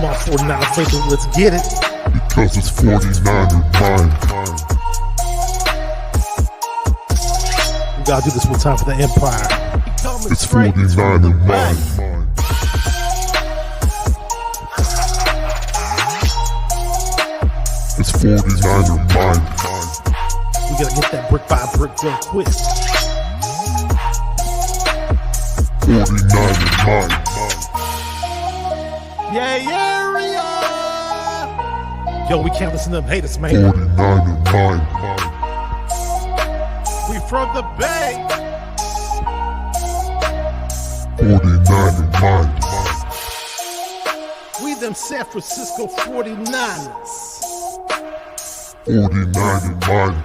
Come on, 49er faithful, let's get it. Because it's 49er mind. We gotta do this one time for the Empire. It's 49er mind. It's 49er mind. We gotta get that brick by brick done quick. 49er mind. Yeah, Yo, we can't listen to them haters, man. 49er mind. We from the Bay. 49er mind. We them San Francisco 49ers. 49er mind.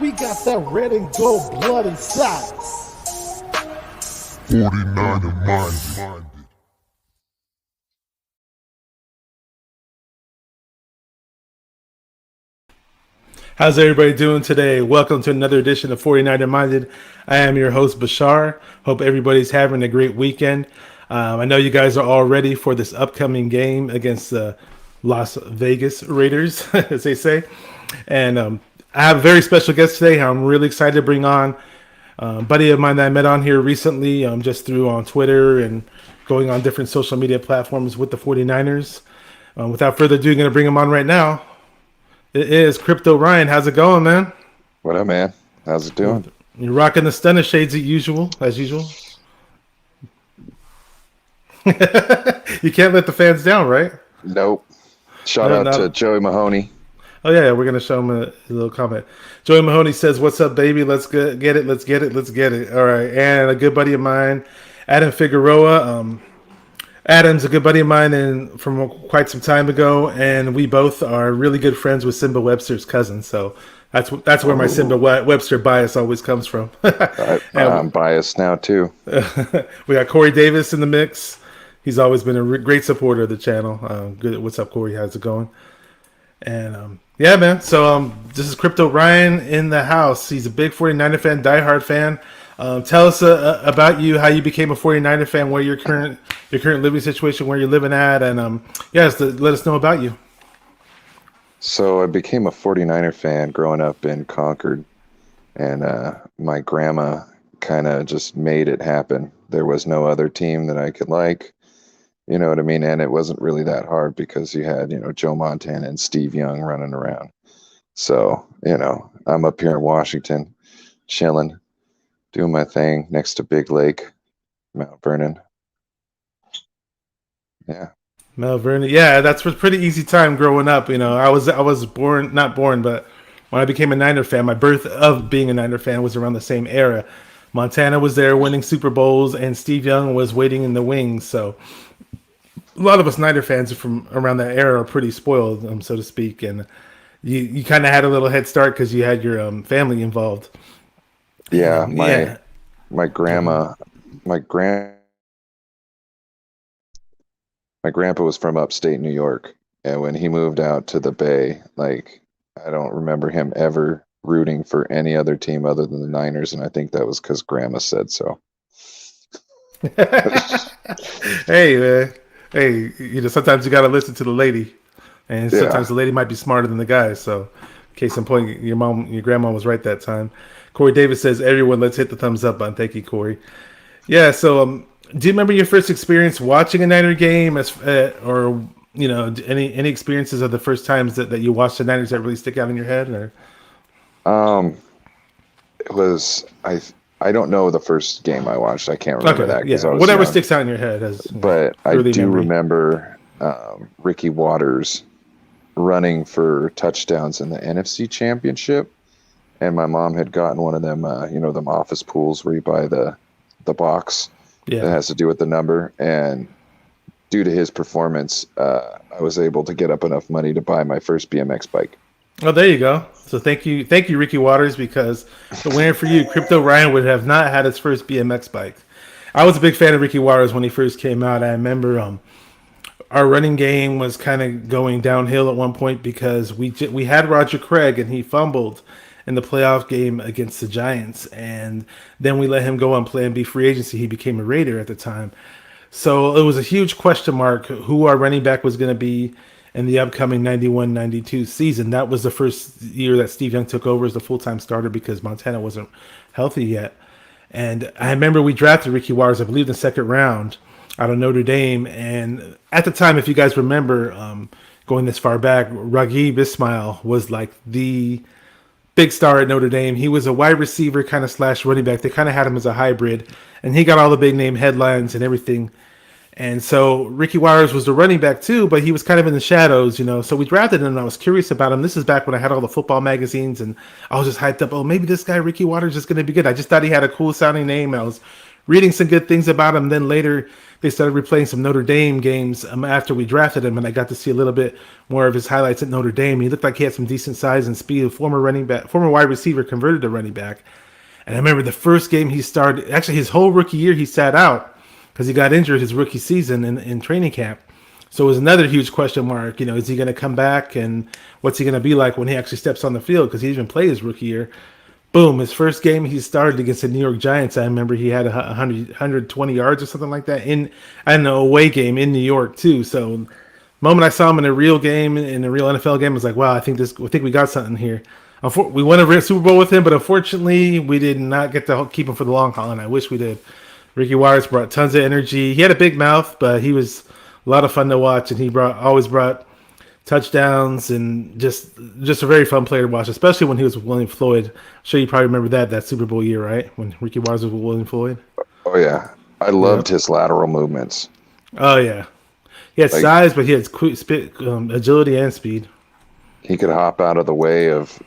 We got that red and gold blood inside us. 49er mind. How's everybody doing today? Welcome to another edition of 49er Minded. I am your host, Bashar. Hope everybody's having a great weekend. I know you guys are all ready for this upcoming game against the Las Vegas Raiders, as they say. And I have a very special guest today. I'm really excited to bring on a buddy of mine that I met on here recently, just through on Twitter and going on different social media platforms with the 49ers. Without further ado, I'm going to bring him on right now. It is Crypto Ryan. How's it going, man? What up, man? How's it doing? You're rocking the stunner shades as usual. You can't let the fans down, right? Nope. Shout out to Joey Mahoney. Oh yeah, we're gonna show him a little comment. Joey Mahoney says, "What's up, baby? Let's get it. Let's get it. Let's get it." All right, and a good buddy of mine, Adam Figueroa. Adam's a good buddy of mine and from quite some time ago, and we both are really good friends with Simba Webster's cousin. So that's where my Simba Webster bias always comes from. I'm biased now too. We got Corey Davis in the mix. He's always been a great supporter of the channel. Good. What's up, Corey? How's it going? And yeah, man. So this is Crypto Ryan in the house. He's a big 49er fan, diehard fan. Tell us about you, how you became a 49er fan, where your current living situation, where you're living at, and let us know about you. So I became a 49er fan growing up in Concord, and my grandma kind of just made it happen. There was no other team that I could like, you know what I mean? And it wasn't really that hard because you had, Joe Montana and Steve Young running around. So, I'm up here in Washington, chilling, doing my thing next to Big Lake, Mount Vernon. Yeah. Mount Vernon. Yeah, that's a pretty easy time growing up. I was not born, but when I became a Niner fan, my birth of being a Niner fan was around the same era. Montana was there winning Super Bowls, and Steve Young was waiting in the wings. So a lot of us Niner fans from around that era are pretty spoiled, so to speak. And you kind of had a little head start because you had your family involved. Yeah, my grandpa was from upstate New York, and when he moved out to the Bay, I don't remember him ever rooting for any other team other than the Niners, and I think that was because Grandma said so. Hey, man. Hey, sometimes you got to listen to the lady, and sometimes the lady might be smarter than the guy. So, case in point, your grandma was right that time. Corey Davis says, "Everyone, let's hit the thumbs up button." Thank you, Corey. Yeah. So, do you remember your first experience watching a Niner game, or any experiences of the first times that you watched the Niners that really stick out in your head? Or it was I don't know the first game I watched. I can't remember that. Yeah. I was whatever young. sticks out in your head. But I do remember Ricky Waters running for touchdowns in the NFC Championship, and my mom had gotten one of them, them office pools where you buy the box that has to do with the number. And due to his performance, I was able to get up enough money to buy my first BMX bike. Oh, there you go. So thank you, Ricky Waters, because the winner for you, Crypto Ryan, would have not had his first BMX bike. I was a big fan of Ricky Waters when he first came out. I remember our running game was kind of going downhill at one point because we had Roger Craig and he fumbled in the playoff game against the Giants, and then we let him go on play and be free agency. He became a Raider at the time. So it was a huge question mark who our running back was going to be in the upcoming 91-92 season. That was the first year that Steve Young took over as the full-time starter because Montana wasn't healthy yet. And I remember we drafted Ricky Waters, I believe, in the second round out of Notre Dame. And at the time, if you guys remember, going this far back, Raghib Ismail was like the big star at Notre Dame. He was a wide receiver kind of slash running back. They kind of had him as a hybrid, and he got all the big name headlines and everything. And so Ricky Waters was the running back too, but he was kind of in the shadows, you know. So we drafted him, and I was curious about him. This is back when I had all the football magazines, and I was just hyped up. Oh, maybe this guy Ricky Waters is going to be good. I just thought he had a cool sounding name. I was reading some good things about him. Then later they started replaying some Notre Dame games after we drafted him, and I got to see a little bit more of his highlights at Notre Dame. He looked like he had some decent size and speed. A former wide receiver converted to running back. And I remember the first game he started, actually his whole rookie year he sat out because he got injured his rookie season in training camp. So it was another huge question mark. You know, is he going to come back, and what's he going to be like when he actually steps on the field? Because he didn't even play his rookie year. Boom, his first game he started against the New York Giants. I remember he had 120 yards or something like that in an away game in New York too. So the moment I saw him in a real game, in a real NFL game, I was like, wow, I think we got something here. We won a Super Bowl with him, but unfortunately we did not get to keep him for the long haul, and I wish we did. Ricky Waters brought tons of energy. He had a big mouth, but he was a lot of fun to watch, and he always brought touchdowns, and just a very fun player to watch, especially when he was with William Floyd. I'm sure you probably remember that Super Bowl year, right? When Ricky Waters was with William Floyd. Oh yeah, I loved his lateral movements. Oh yeah, he had size, but he had agility and speed. He could hop out of the way of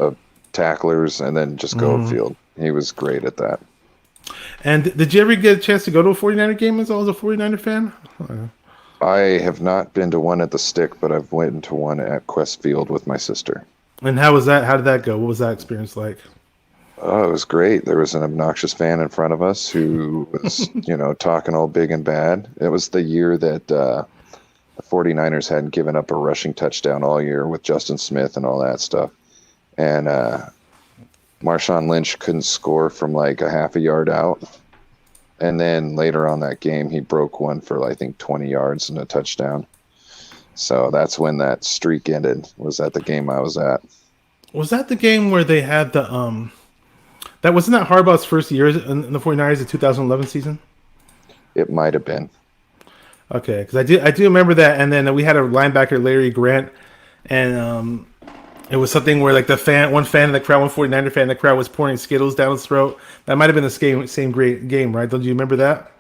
tacklers and then just go upfield. He was great at that. And did you ever get a chance to go to a 49er game as a 49er fan? I have not been to one at the Stick, but I've went to one at Quest Field with my sister. And how was that? How did that go? What was that experience like? Oh, it was great. There was an obnoxious fan in front of us who was, talking all big and bad. It was the year that the 49ers hadn't given up a rushing touchdown all year with Justin Smith and all that stuff. And Marshawn Lynch couldn't score from like a half a yard out. And then later on that game, he broke one for, I think, 20 yards and a touchdown. So that's when that streak ended, was at the game I was at. Was that the game where they had the that wasn't that Harbaugh's first year in the 49ers, the 2011 season? It might have been. Okay, because I do remember that. And then we had a linebacker, Larry Grant, and it was something where like one fan in the crowd, one 49er fan in the crowd was pouring Skittles down his throat. That might have been the same great game, right? Don't you remember that?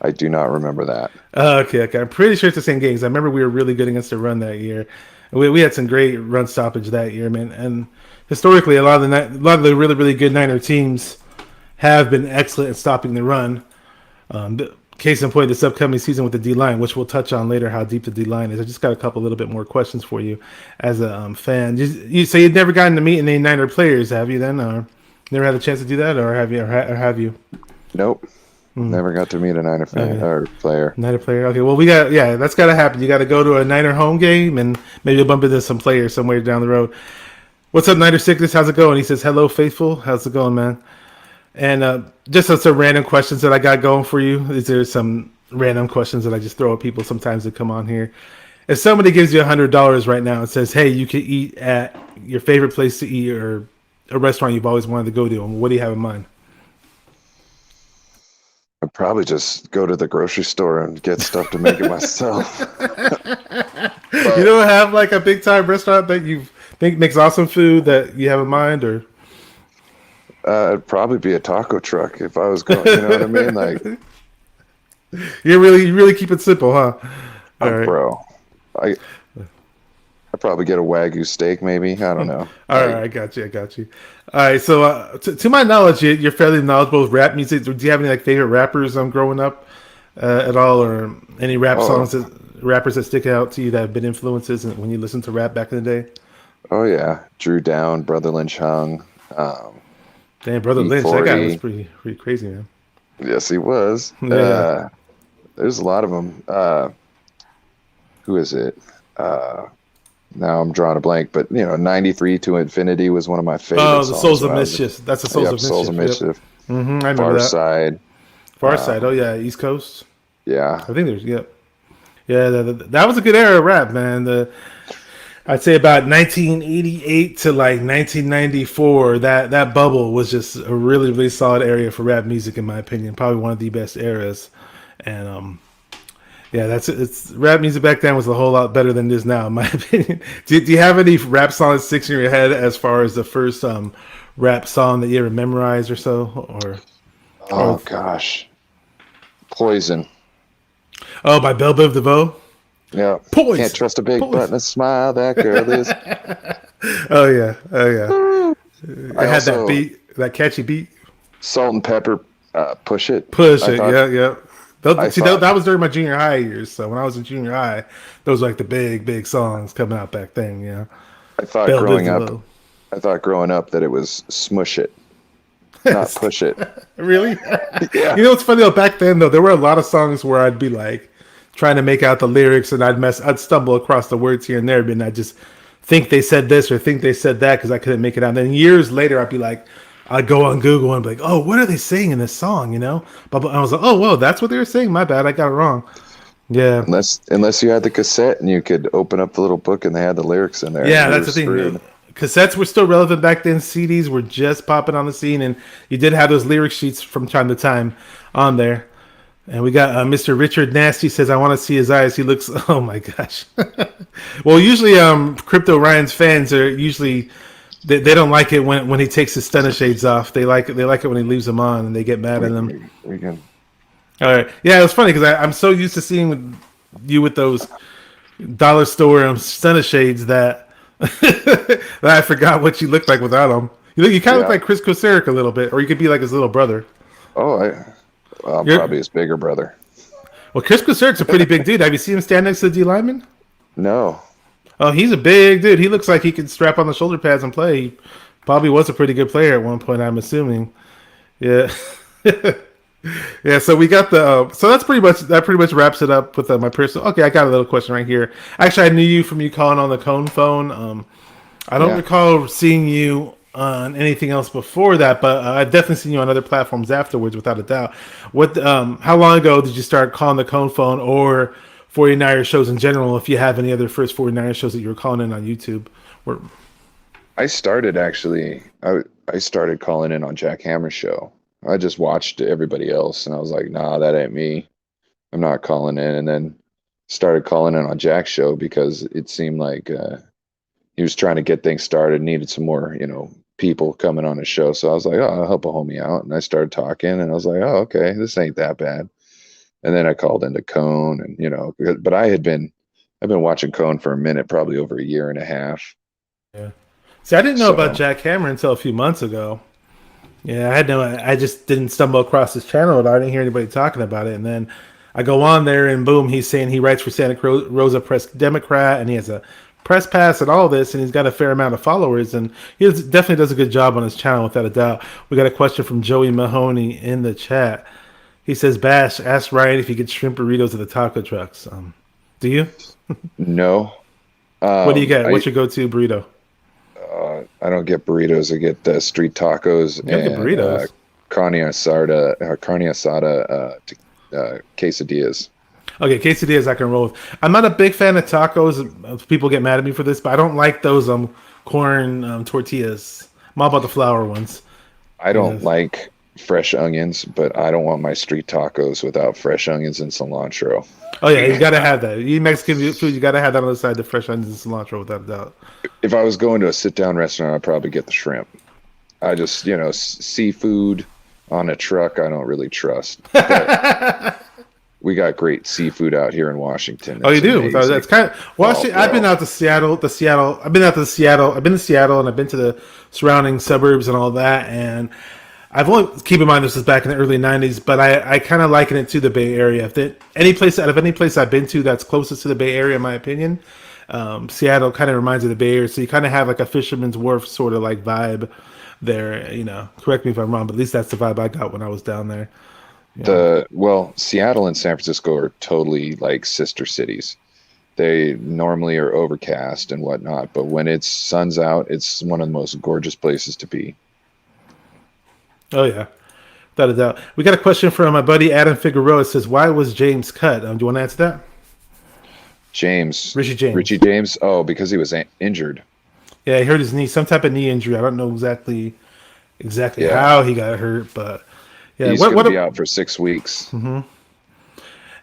I do not remember that. Okay. I'm pretty sure it's the same game, because I remember we were really good against the run that year. We had some great run stoppage that year, man. And historically, a lot of the really, really good Niner teams have been excellent at stopping the run. Case in point, this upcoming season with the D-line, which we'll touch on later, how deep the D-line is. I just got a little bit more questions for you as a fan. So you've never gotten to meet any Niner players, have you then? Or never had a chance to do that, or have you? Nope. Never got to meet a Niner fan or player. Niner player. Okay, well, that's got to happen. You got to go to a Niner home game, and maybe you'll bump into some players somewhere down the road. What's up, Niner Sickness? How's it going? He says, hello, faithful. How's it going, man? And just some random questions that I got going for you. Is there some random questions that I just throw at people sometimes that come on here? If somebody gives you $100 right now and says, hey, you can eat at your favorite place to eat or a restaurant you've always wanted to go to, what do you have in mind? I'd probably just go to the grocery store and get stuff to make it myself. You don't have like a big time restaurant that you think makes awesome food that you have in mind, or? It'd probably be a taco truck if I was going. You know what I mean? Like, you really keep it simple, huh? All right. Bro, I'd probably get a Wagyu steak, maybe. I don't know. All right, I got you. All right, so to my knowledge, you're fairly knowledgeable with rap music. Do you have any like favorite rappers growing up at all, or any rappers that stick out to you that have been influences when you listen to rap back in the day? Oh yeah, Drew Down, Brother Lynch Hung. Damn, Brother Lynch, that guy was pretty crazy, man. Yes, he was. Yeah. There's a lot of them. Who is it? Now I'm drawing a blank, but 93 to Infinity was one of my favorite songs. Oh, the Souls of Mischief. That's the Souls of Mischief. Souls of Mischief. Yep. I remember Far Side. Far Side. Oh yeah, East Coast. Yeah. I think there's yeah. That was a good era of rap, man. I'd say about 1988 to like 1994. That bubble was just a really really solid area for rap music, in my opinion. Probably one of the best eras, and yeah, it's rap music back then was a whole lot better than it is now, in my opinion. Do you have any rap songs sticks in your head as far as the first rap song that you ever memorized or so, Oh gosh, Poison. oh, by Belle Biv DeVoe? Yeah. Poison. Can't trust a big Poison. button, a smile. That girl is. Oh yeah, oh yeah. I It had that also beat, that catchy beat. Salt and Pepper. Push it. Push I it, thought, yeah, yeah. I See, thought that was during my junior high years. So when I was in junior high, those were like the big songs coming out back then. Yeah, I thought Belle Biv growing up. DeVoe. I thought growing up that it was smush it, not push it. Really? Yeah. You know what's funny though? Back then though, there were a lot of songs where I'd be like trying to make out the lyrics, and I'd stumble across the words here and there, and I'd just think they said this or think they said that because I couldn't make it out. And then years later, I'd be like, I'd go on Google and be like, oh, what are they saying in this song? You know? But I was like, oh, whoa, that's what they were saying. My bad, I got it wrong. Yeah. Unless you had the cassette and you could open up the little book and they had the lyrics in there. Yeah, and you that's the were thing. screwed. Cassettes were still relevant back then. CDs were just popping on the scene, and you did have those lyric sheets from time to time on there. And we got Mr. Richard Nasty says, "I want to see his eyes. He looks." Oh my gosh. Well, usually, Crypto Ryan's fans are usually they don't like it when he takes his stunner shades off. They like it when he leaves them on, and they get mad at him. We can. All right, yeah, it was funny because I'm so used to seeing you with those dollar store stunner shades that that I forgot what you looked like without them. You kind of look like Chris Koceric a little bit, or you could be like his little brother. Oh, I'm probably his bigger brother. Well, Chris Koceric's a pretty big dude. Have you seen him stand next to the D lineman? No. Oh, he's a big dude. He looks like he could strap on the shoulder pads and play. He probably was a pretty good player at one point, I'm assuming. Yeah. Yeah, so we got so that pretty much wraps it up with my personal. Okay, I got a little question right here. Actually, I knew you from you calling on the Cone phone. I don't recall seeing you on anything else before that, but I've definitely seen you on other platforms afterwards, without a doubt. How long ago did you start calling the Cone phone or 49er shows in general? If you have any other first 49er shows that you were calling in on YouTube, I started calling in on Jack Hammer's show. I just watched everybody else, and I was like, nah, that ain't me. I'm not calling in. And then started calling in on Jack's show because it seemed like he was trying to get things started, needed some more, people coming on his show. So I was like, oh, I'll help a homie out. And I started talking, and I was like, oh, okay, this ain't that bad. And then I called into Cone, and but I've been watching Cone for a minute, probably over a year and a half. Yeah. See, I didn't know about Jack Hammer until a few months ago. Yeah, I just didn't stumble across his channel at all. I didn't hear anybody talking about it. And then I go on there and boom, he's saying he writes for Santa Rosa Press Democrat and he has a press pass and all this, and he's got a fair amount of followers, and he definitely does a good job on his channel, without a doubt. We got a question from Joey Mahoney in the chat. He says, Bash, ask Ryan if he gets shrimp burritos at the taco trucks. Do you? No. What do you get? What's your go-to burrito? I don't get burritos. I get street tacos and carne asada quesadillas. Okay, quesadillas I can roll with. I'm not a big fan of tacos. People get mad at me for this, but I don't like those corn tortillas. I'm all about the flour ones. I don't like fresh onions, but I don't want my street tacos without fresh onions and cilantro. Oh yeah, you gotta have that. You eat Mexican food, you gotta have that on the side, the fresh onions and cilantro, without a doubt. If I was going to a sit-down restaurant, I'd probably get the shrimp. I just, seafood on a truck, I don't really trust. But we got great seafood out here in Washington. Oh, you do? That's kind of Washington. I've been out to Seattle. I've been to Seattle, and I've been to the surrounding suburbs and all that, and I've only, keep in mind this is back in the early 90s, but I kind of liken it to the Bay Area. Any place I've been to that's closest to the Bay Area, in my opinion, Seattle kind of reminds me of the Bay Area. So you kind of have like a Fisherman's Wharf sort of like vibe there. Correct me if I'm wrong, but at least that's the vibe I got when I was down there. Yeah. Seattle and San Francisco are totally like sister cities. They normally are overcast and whatnot, but when it's sun's out, it's one of the most gorgeous places to be. Oh yeah. without a doubt. We got a question from my buddy Adam Figueroa. It says, "Why was James cut?" Do you want to answer that? James, Richie James. Richie James. Oh, because he was injured. Yeah, he hurt his knee, some type of knee injury. I don't know exactly Yeah, how he got hurt, but yeah. he's What going to what? be out for 6 weeks.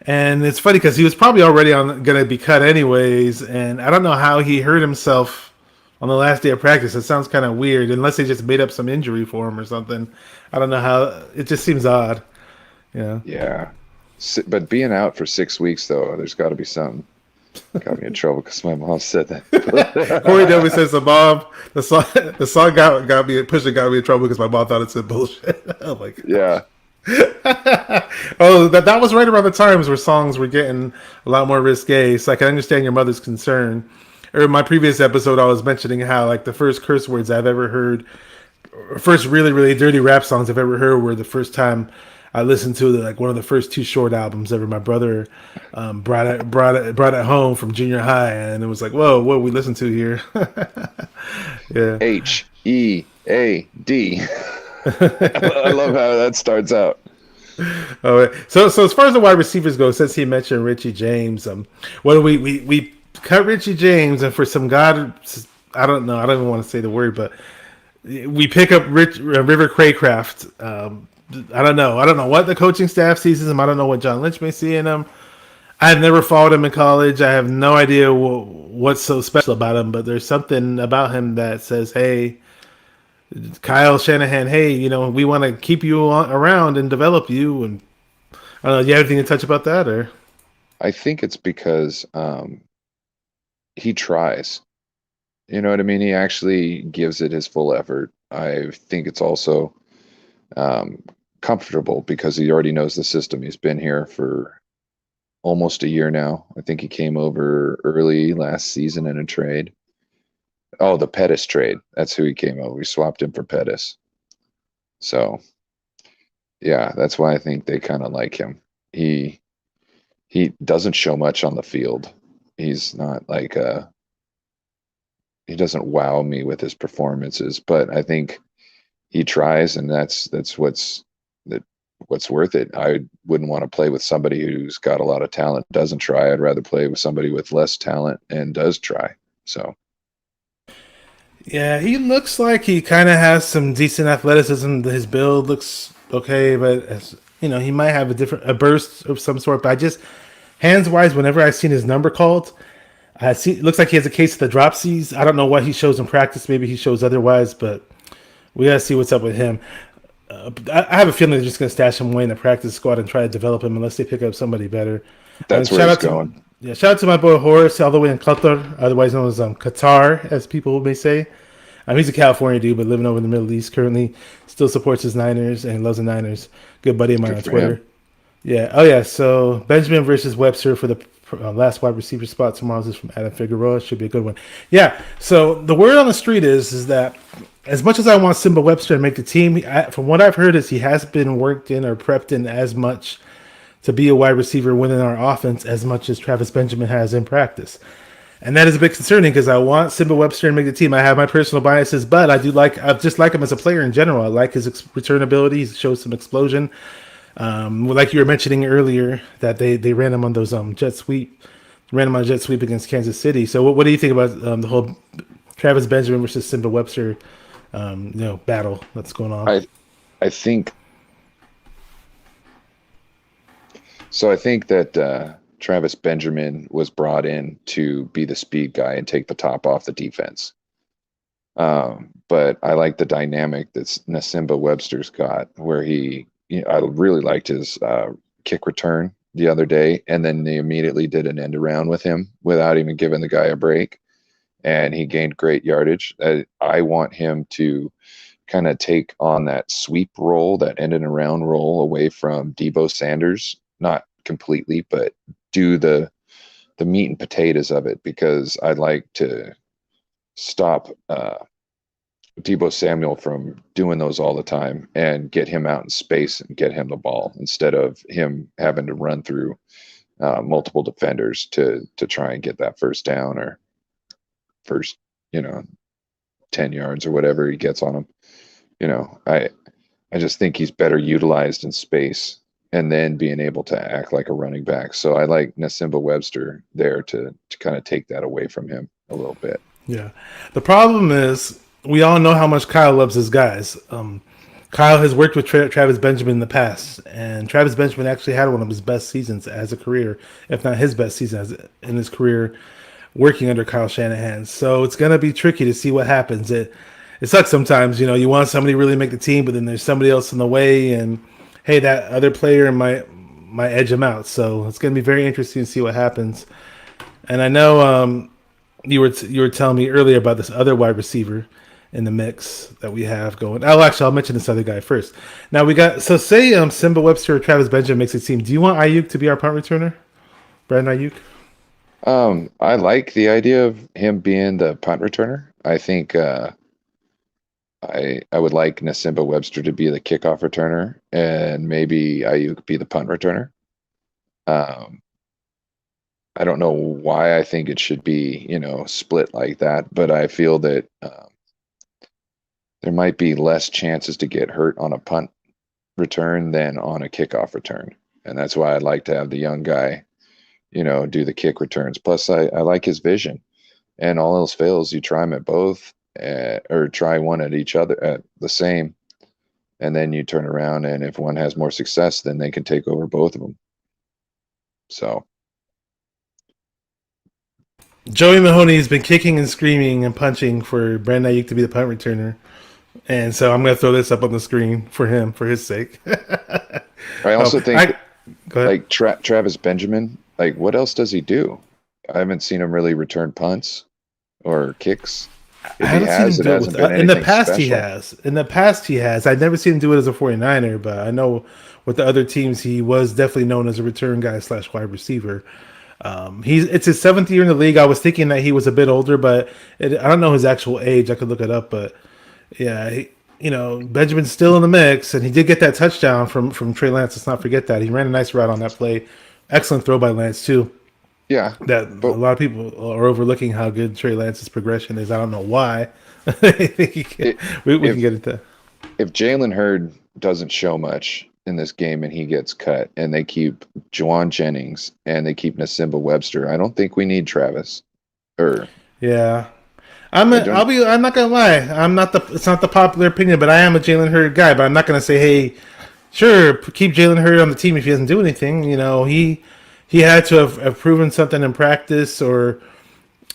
And it's funny because he was probably already going to be cut anyways, and I don't know how he hurt himself on the last day of practice. It sounds kind of weird, unless they just made up some injury for him or something. I don't know how. It just seems odd. Yeah. Yeah, but being out for 6 weeks though, there's got to be something. Got me in trouble because my mom said that. Corey W says the song got me in trouble because my mom thought it said bullshit. Oh my god. Yeah, Oh, that was right around the times where songs were getting a lot more risque. So I can understand your mother's concern. Or in my previous episode, I was mentioning how like the first curse words I've ever heard, or first really really dirty rap songs I've ever heard, were the first time I listened to like one of the first Too Short albums ever. My brother brought it home from junior high, and it was like, whoa, what we listen to here? Yeah. Head. I love how that starts out. Oh, so as far as the wide receivers go, since he mentioned Richie James, what we cut Richie James, and for some God, I don't know, I don't even want to say the word, but we pick up River Craycraft. I don't know what the coaching staff sees in him. I don't know what John Lynch may see in him. I've never followed him in college. I have no idea what's so special about him, but there's something about him that says, hey, Kyle Shanahan, hey, we want to keep you around and develop you. And I don't know, do you have anything to touch about that? Or I think it's because he tries. You know what I mean? He actually gives it his full effort. I think it's also comfortable because he already knows the system. He's been here for almost a year now. I think he came over early last season in a trade. Oh, the Pettis trade. That's who he came over. We swapped him for Pettis. So, yeah, that's why I think they kind of like him. He doesn't show much on the field. He's not like he doesn't wow me with his performances, but I think he tries, and that's what's worth it. I wouldn't want to play with somebody who's got a lot of talent, doesn't try. I'd rather play with somebody with less talent and does try. So yeah, he looks like he kind of has some decent athleticism. His build looks okay, but he might have a burst of some sort. But I just hands wise, whenever I've seen his number called, it looks like he has a case of the dropsies. I don't know what he shows in practice. Maybe he shows otherwise, but we gotta see what's up with him. I have a feeling they're just gonna stash him away in the practice squad and try to develop him unless they pick up somebody better. that's where he's going. Shout out to my boy Horace, all the way in Qatar, otherwise known as Qatar, as people may say. He's a California dude, but living over in the Middle East currently. Still supports his Niners and loves the Niners. Good buddy of mine on Twitter. Him. Yeah. Oh yeah. So Benjamin versus Webster for the last wide receiver spot tomorrow. This is from Adam Figueroa. Should be a good one. Yeah. So the word on the street is that as much as I want Simba Webster to make the team, from what I've heard, is he has been worked in or prepped in as much to be a wide receiver within our offense as much as Travis Benjamin has in practice. And that is a bit concerning because I want Simba Webster to make the team. I have my personal biases, but I just like him as a player in general. I like his return ability. He shows some explosion. Like you were mentioning earlier, that they ran him on those jet sweep against Kansas City. So what do you think about the whole Travis Benjamin versus Simba Webster battle that's going on? I think so. I think that Travis Benjamin was brought in to be the speed guy and take the top off the defense. But I like the dynamic that Simba Webster's got, where I really liked his kick return the other day, and then they immediately did an end around with him without even giving the guy a break, and he gained great yardage. I want him to kind of take on that sweep role, that end and around role away from Deebo Sanders, not completely, but do the meat and potatoes of it, because I'd like to stop Deebo Samuel from doing those all the time and get him out in space and get him the ball instead of him having to run through multiple defenders to try and get that first down or first 10 yards or whatever he gets on him. I just think he's better utilized in space and then being able to act like a running back. So I like Nasimba Webster there to kind of take that away from him a little bit. Yeah. The problem is we all know how much Kyle loves his guys. Kyle has worked with Travis Benjamin in the past, and Travis Benjamin actually had one of his best seasons as a career, if not his best season in his career, working under Kyle Shanahan. So it's going to be tricky to see what happens. It sucks sometimes, you want somebody to really make the team, but then there's somebody else in the way, and hey, that other player might edge him out. So it's going to be very interesting to see what happens. And I know you were telling me earlier about this other wide receiver in the mix that we have going. Oh, actually, I'll mention this other guy first. Now we got say Simba Webster or Travis Benjamin makes a team. Do you want Ayuk to be our punt returner, Brandon Ayuk? I like the idea of him being the punt returner. I think I would like Nasimba Webster to be the kickoff returner, and maybe Ayuk be the punt returner. I don't know why I think it should be, split like that, but I feel that there might be less chances to get hurt on a punt return than on a kickoff return. And that's why I'd like to have the young guy, do the kick returns. Plus, I like his vision. And all else fails, you try them at both or try one at each other at the same. And then you turn around, and if one has more success, then they can take over both of them. So Joey Mahoney has been kicking and screaming and punching for Brandon Ayuk to be the punt returner. And so I'm going to throw this up on the screen for him, for his sake. I also think go ahead. like Travis Benjamin, like what else does he do? I haven't seen him really return punts or kicks. If he has, it hasn't been anything in the past special. he has. In the past he has. I've never seen him do it as a 49er, but I know with the other teams he was definitely known as a return guy / wide receiver. It's his 7th year in the league. I was thinking that he was a bit older, but I don't know his actual age. I could look it up, but yeah, Benjamin's still in the mix, and he did get that touchdown from Trey Lance. Let's not forget that. He ran a nice route on that play. Excellent throw by Lance too. Yeah, a lot of people are overlooking how good Trey Lance's progression is. I don't know why. I think we can get into that. If Jalen Hurd doesn't show much in this game and he gets cut, and they keep Jawan Jennings and they keep Nasimba Webster, I don't think we need Travis. Yeah. I'm not gonna lie. It's not the popular opinion, but I am a Jalen Hurd guy. But I'm not gonna say, hey, sure, keep Jalen Hurd on the team if he doesn't do anything. He had to have proven something in practice, or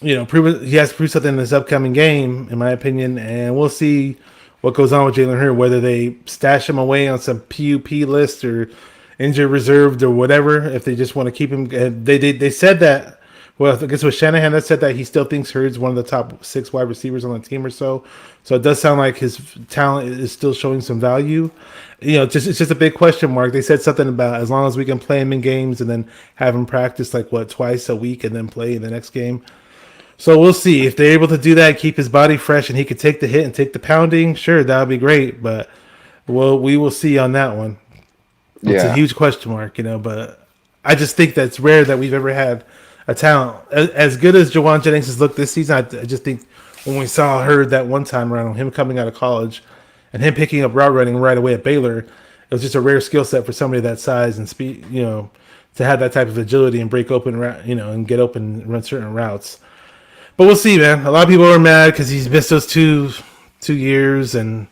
he has to prove something in this upcoming game, in my opinion. And we'll see what goes on with Jalen Hurd, whether they stash him away on some PUP list or injured reserved or whatever. If they just want to keep him, they said that. Well, I guess with Shanahan, that said that he still thinks Hurd's one of the top 6 wide receivers on the team or so. So it does sound like his talent is still showing some value. It's just a big question mark. They said something about as long as we can play him in games and then have him practice twice a week and then play in the next game. So we'll see if they're able to do that, keep his body fresh, and he could take the hit and take the pounding. Sure, that would be great. But we will see on that one. It's a huge question mark, But I just think that's rare that we've ever had a talent as good as Jawan Jennings has looked this season. I just think when we saw Hurd that one time around, him coming out of college and him picking up route running right away at Baylor, it was just a rare skill set for somebody that size and speed, to have that type of agility and break open, and get open and run certain routes. But we'll see, man. A lot of people are mad because he's missed those two years, and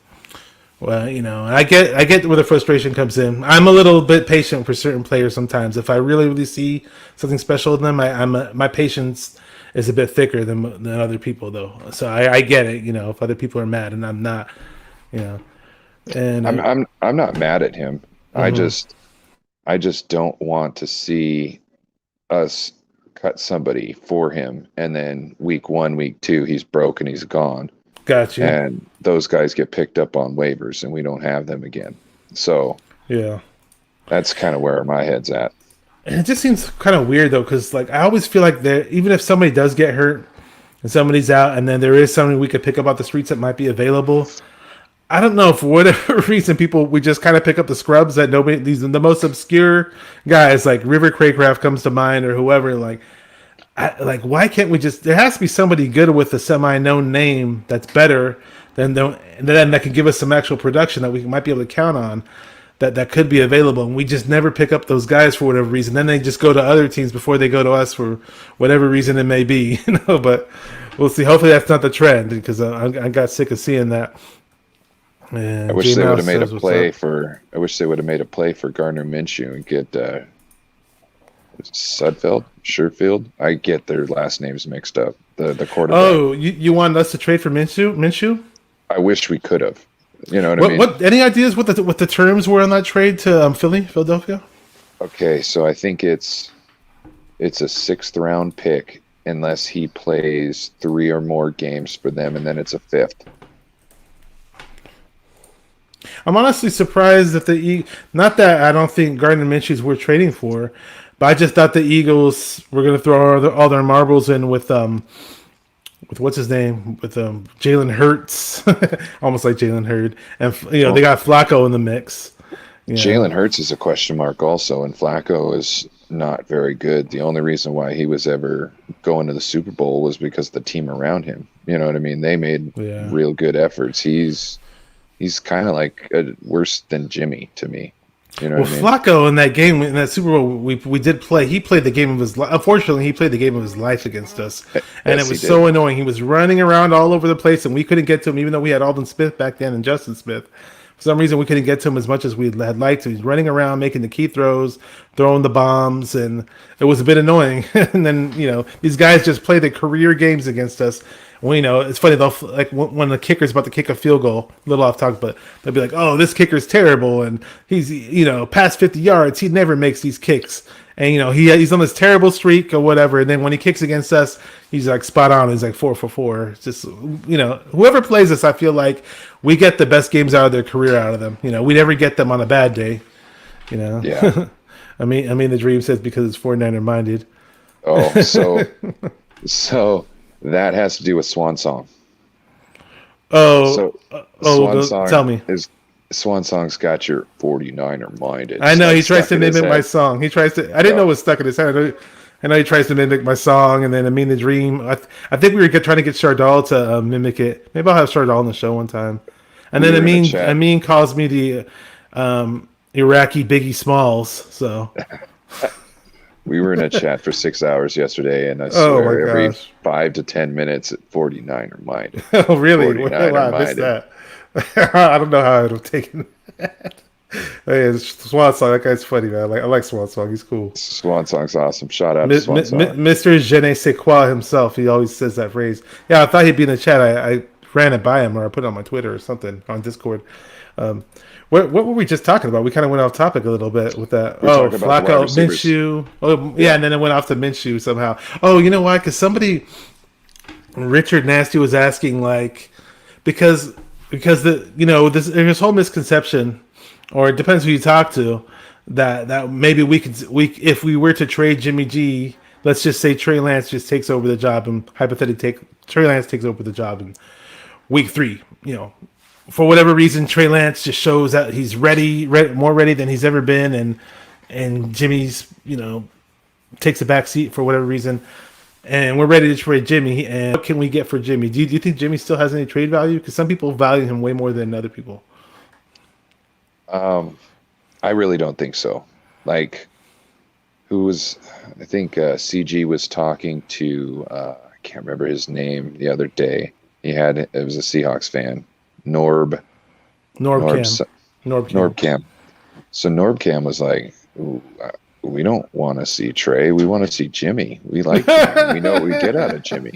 well, I get where the frustration comes in. I'm a little bit patient for certain players sometimes. If I really see something special in them, my patience is a bit thicker than other people, though. So I get it, if other people are mad and I'm not, And I'm not mad at him. Mm-hmm. I just don't want to see us cut somebody for him, and then week 1, week 2, he's broke and he's gone. Gotcha. And those guys get picked up on waivers, and we don't have them again. So yeah, that's kind of where my head's at. And it just seems kind of weird though, because I always feel like even if somebody does get hurt and somebody's out, and then there is somebody we could pick up off the streets that might be available. I don't know, for whatever reason, we just kind of pick up the scrubs that nobody. These are the most obscure guys, like River Craycraft comes to mind, or whoever. Why can't we just? There has to be somebody good with a semi-known name that's better then that can give us some actual production that we might be able to count on. That could be available, and we just never pick up those guys for whatever reason. Then they just go to other teams before they go to us for whatever reason it may be, But we'll see. Hopefully, that's not the trend because I got sick of seeing that. And I wish they would have made a says, play for. I wish they would have made a play for Gardner Minshew and get Sherfield. I get their last names mixed up. The quarterback. Oh, you want us to trade for Minshew? I wish we could have. You know what I mean? What? Any ideas what the terms were on that trade to Philadelphia? Okay, so I think it's a 6th round pick unless he plays 3 or more games for them, and then it's a 5th. I'm honestly surprised that not that I don't think Gardner Minshew's worth trading for, but I just thought the Eagles were going to throw all their marbles in with what's his name, with Jalen Hurts, almost like Jalen Hurd, and they got Flacco in the mix. Jalen Hurts is a question mark also, and Flacco is not very good. The only reason why he was ever going to the Super Bowl was because of the team around him. You know what I mean? They made real good efforts. He's kind of like worse than Jimmy to me. You know what I mean? Flacco in that game, in that Super Bowl, we did play. He played the game of his life. Unfortunately, he played the game of his life against us, and it was so annoying. He was running around all over the place, and we couldn't get to him, even though we had Aldon Smith back then and Justin Smith. For some reason, we couldn't get to him as much as we had liked to. He's running around, making the key throws, throwing the bombs, and it was a bit annoying. And then, these guys just play the career games against us. Well, it's funny, they'll like when the kicker's about to kick a field goal, a little off topic, but they'll be like, "Oh, this kicker's terrible, and he's past 50 yards, he never makes these kicks." And he's on this terrible streak or whatever, and then when he kicks against us, he's like spot on. He's like 4 for 4. It's just whoever plays us, I feel like we get the best games out of their career out of them. We never get them on a bad day. Yeah. I mean, the dream says because it's 49er minded. Oh, so that has to do with Swan Song. Swan Song tell me. Swan Song's got your 49er minded. I know he tries to mimic my song. He tries to. I didn't know it was stuck in his head. I know he tries to mimic my song, and then the dream. I think we were trying to get Chardal to mimic it. Maybe I'll have Chardal on the show one time. And then Amin calls me the Iraqi Biggie Smalls. So we were in a chat for 6 hours yesterday, and I swear every 5 to 10 minutes, 49er minded. Oh, really? I missed that. I don't know how I would have taken that. Hey, Swan Song, that guy's funny, man. I like Swan Song. He's cool. Swan Song's awesome. Shout out to Swan Song. Mr. Je ne sais quoi himself. He always says that phrase. Yeah, I thought he'd be in the chat. I ran it by him, or I put it on my Twitter or something on Discord. What were we just talking about? We kind of went off topic a little bit with that. Flacco, Minshew. Oh, yeah, and then it went off to Minshew somehow. Oh, you know why? Because Richard Nasty was asking, because there's whole misconception, or it depends who you talk to, that maybe we if we were to trade Jimmy G, let's just say Trey Lance just takes over the job, and hypothetically Trey Lance takes over the job in week 3. For whatever reason, Trey Lance just shows that he's more ready than he's ever been, and Jimmy's takes a back seat for whatever reason. And we're ready to trade Jimmy. And what can we get for Jimmy? Do you think Jimmy still has any trade value? Because some people value him way more than other people. I really don't think so. I think CG was talking to, I can't remember his name the other day. It was a Seahawks fan, Norb Cam. So Norb Cam was like, we don't want to see Trey. We want to see Jimmy. We like Jimmy. We know what we get out of Jimmy.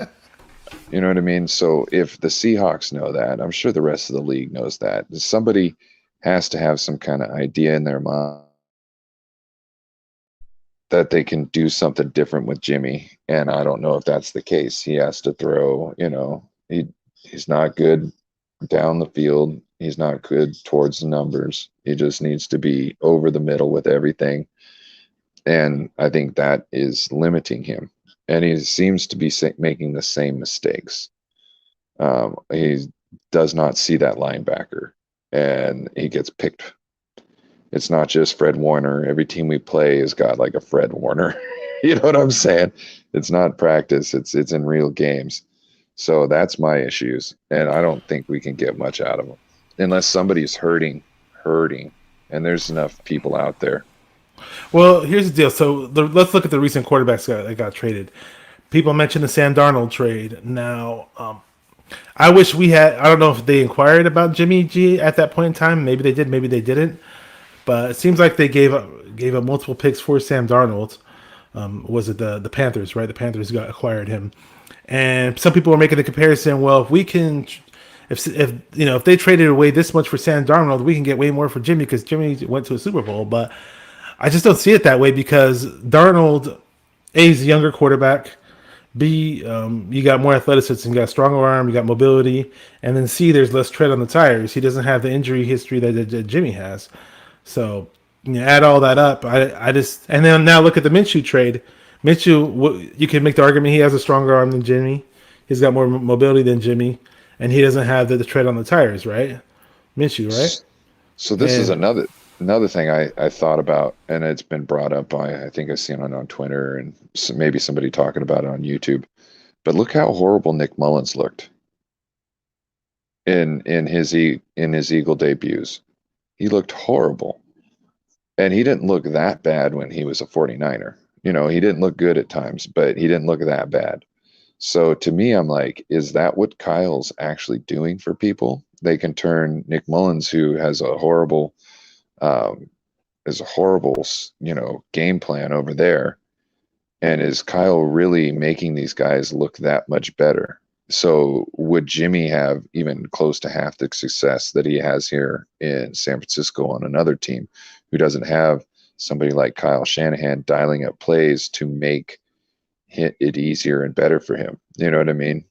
You know what I mean? So if the Seahawks know that, I'm sure the rest of the league knows that. Somebody has to have some kind of idea in their mind that they can do something different with Jimmy. And I don't know if that's the case. He has to throw, he's not good down the field. He's not good towards the numbers. He just needs to be over the middle with everything. And I think that is limiting him. And he seems to be making the same mistakes. He does not see that linebacker, and he gets picked. It's not just Fred Warner. Every team we play has got like a Fred Warner. You know what I'm saying? It's not practice. It's in real games. So that's my issues, and I don't think we can get much out of them unless somebody's hurting, and there's enough people out there. Well, here's the deal. So let's look at the recent quarterbacks that got traded. People mentioned the Sam Darnold trade. Now, I wish we had. I don't know if they inquired about Jimmy G at that point in time. Maybe they did. Maybe they didn't. But it seems like they gave up multiple picks for Sam Darnold. Was it the Panthers? Right, the Panthers got acquired him, and some people were making the comparison. Well, if we can, if they traded away this much for Sam Darnold, we can get way more for Jimmy because Jimmy went to a Super Bowl. But I just don't see it that way because Darnold, A, is a younger quarterback. B, you got more athleticism, you got stronger arm, you got mobility, and then C, there's less tread on the tires. He doesn't have the injury history that Jimmy has. So add all that up. I just and then now look at the Minshew trade. Minshew, you can make the argument he has a stronger arm than Jimmy. He's got more mobility than Jimmy, and he doesn't have the tread on the tires, right? Minshew, right? So this is another thing I thought about, and it's been brought up by, I think I've seen it on Twitter and maybe somebody talking about it on YouTube. But look how horrible Nick Mullins looked in his Eagle debuts. He looked horrible, and he didn't look that bad when he was a 49er. He didn't look good at times, but he didn't look that bad. So to me, I'm like, is that what Kyle's actually doing for people? They can turn Nick Mullins, who has a horrible game plan over there. And is Kyle really making these guys look that much better? So would Jimmy have even close to half the success that he has here in San Francisco on another team who doesn't have somebody like Kyle Shanahan dialing up plays to make it easier and better for him? You know what I mean?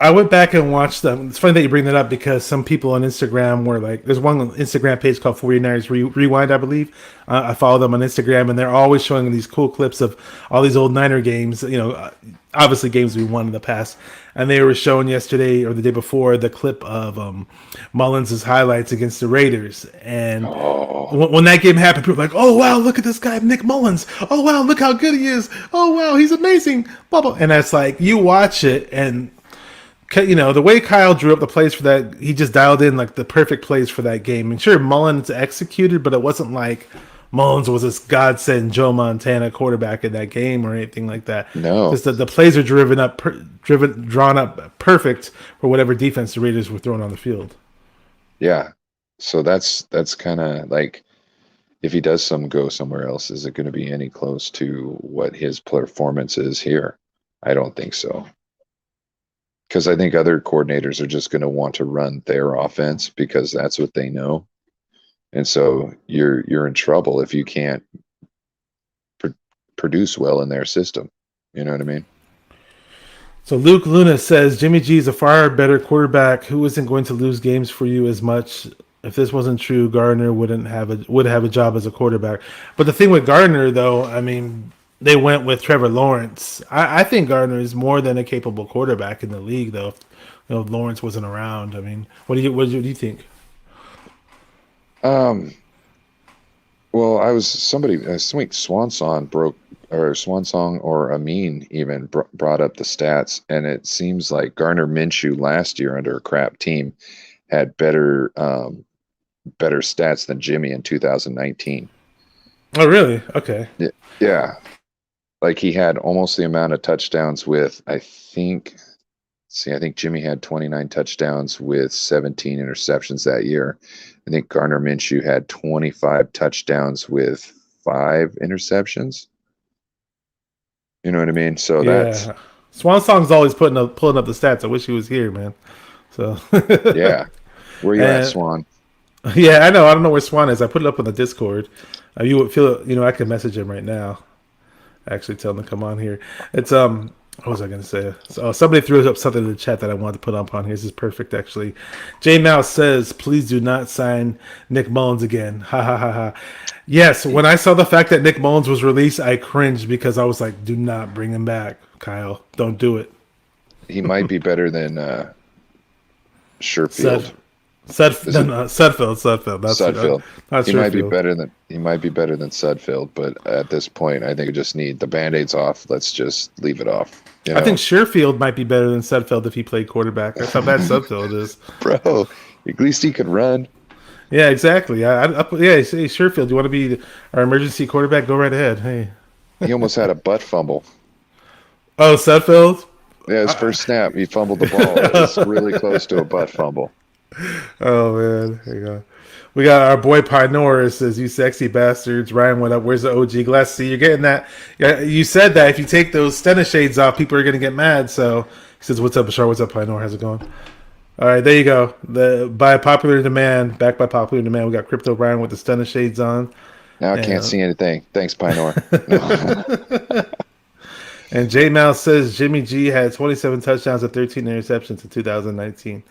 I went back and watched them. It's funny that you bring that up because some people on Instagram were like, there's one Instagram page called 49ers Rewind, I believe. I follow them on Instagram, and they're always showing these cool clips of all these old Niner games, obviously games we won in the past. And they were showing yesterday or the day before the clip of Mullins' highlights against the Raiders. And when that game happened, people were like, oh, wow, look at this guy, Nick Mullins. Oh, wow, look how good he is. Oh, wow, he's amazing. Blah, blah. And that's like, you watch it, and the way Kyle drew up the plays for that, he just dialed in like the perfect plays for that game. And sure, Mullins executed, but it wasn't like Mullins was this godsend Joe Montana quarterback in that game or anything like that. No, just the plays are drawn up perfect for whatever defense the Raiders were throwing on the field. Yeah, so that's kind of like, if he does go somewhere else, is it going to be any close to what his performance is here? I don't think so. Because I think other coordinators are just going to want to run their offense because that's what they know, and so you're in trouble if you can't produce well in their system. You know what I mean? So Luke Luna says Jimmy G is a far better quarterback who isn't going to lose games for you as much. If this wasn't true, Gardner would have a job as a quarterback. But the thing with Gardner, though, I mean, they went with Trevor Lawrence. I think Gardner is more than a capable quarterback in the league, though. If Lawrence wasn't around, I mean, what do you think? Well, I think Swansong or Amin even brought up the stats, and it seems like Gardner Minshew last year under a crap team had better stats than Jimmy in 2019. Oh, really? Okay. Yeah. Like he had almost the amount of touchdowns with, I think Jimmy had 29 touchdowns with 17 interceptions that year. I think Gardner Minshew had 25 touchdowns with 5 interceptions. You know what I mean? So that's Swansong's always pulling up the stats. I wish he was here, man. So yeah. Where you at, Swan? Yeah, I know. I don't know where Swan is. I put it up on the Discord. You would feel, I can message him right now. Actually, tell him to come on here. It's what was I going to say? So somebody threw up something in the chat that I wanted to put up on here. This is perfect, actually. J Mouse says, "Please do not sign Nick Mullins again." Ha ha ha ha. Yes, when I saw the fact that Nick Mullins was released, I cringed because I was like, "Do not bring him back, Kyle. Don't do it." He might be better than Sherfield. Is it Sudfeld. That's Sudfeld? not He might be Sherfield. better than Sudfeld, but at this point, I think we just need the band-aids off. Let's just leave it off. You I think know, Sherfield might be better than Sudfeld if he played quarterback. That's how bad Sudfeld is. bro. At least he could run. Yeah, exactly. Yeah, say Sherfield, you want to be our emergency quarterback? Go right ahead. Hey. He almost had a butt fumble. Oh, Sudfeld. Yeah, his first snap, he fumbled the ball. It was really close to a butt fumble. Oh man, there you go. We got our boy Pinor says, "You sexy bastards." Ryan, what up? Where's the OG glass? See, you're getting that. Yeah, you said that if you take those Stena shades off, people are gonna get mad. So he says, "What's up, Bashar? What's up, Pinor? How's it going?" All right, there you go. By popular demand, back by popular demand, we got Crypto Ryan with the Stena shades on. Now I can't see anything. Thanks, Pinor. No. And J Mouse says Jimmy G had 27 touchdowns and 13 interceptions in 2019.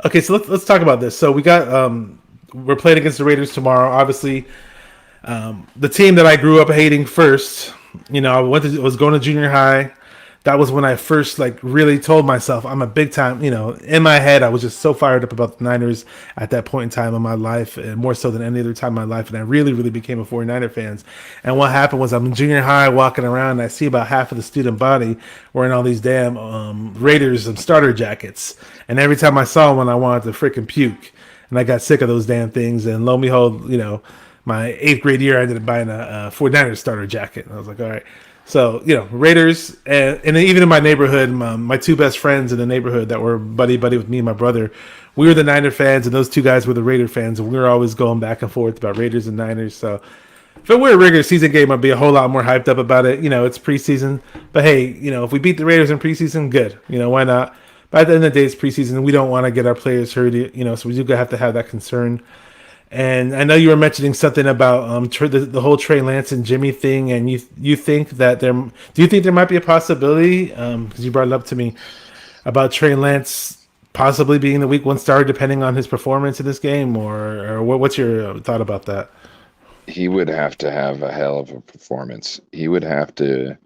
Okay, so let's talk about this. So we're playing against the Raiders tomorrow. Obviously, the team that I grew up hating first. I was going to junior high. That was when I first really told myself I'm a big time. In my head, I was just so fired up about the Niners at that point in time in my life, and more so than any other time in my life. And I really, really became a 49er fan. And what happened was I'm in junior high walking around, and I see about half of the student body wearing all these damn Raiders starter jackets. And every time I saw one, I wanted to freaking puke. And I got sick of those damn things. And lo and behold, my 8th grade year, I ended up buying a 49er starter jacket. And I was like, all right. So, Raiders, and even in my neighborhood, my two best friends in the neighborhood that were buddy with me and my brother, we were the Niner fans, and those two guys were the Raider fans, and we were always going back and forth about Raiders and Niners. So if it were a regular season game, I'd be a whole lot more hyped up about it. It's preseason. But hey, if we beat the Raiders in preseason, good. Why not? But at the end of the day, it's preseason, and we don't want to get our players hurt, so we do have to have that concern. And I know you were mentioning something about the whole Trey Lance and Jimmy thing, and you think that do you think there might be a possibility, because you brought it up to me, about Trey Lance possibly being the week 1 starter depending on his performance in this game, or what's your thought about that? He would have to have a hell of a performance. He would have to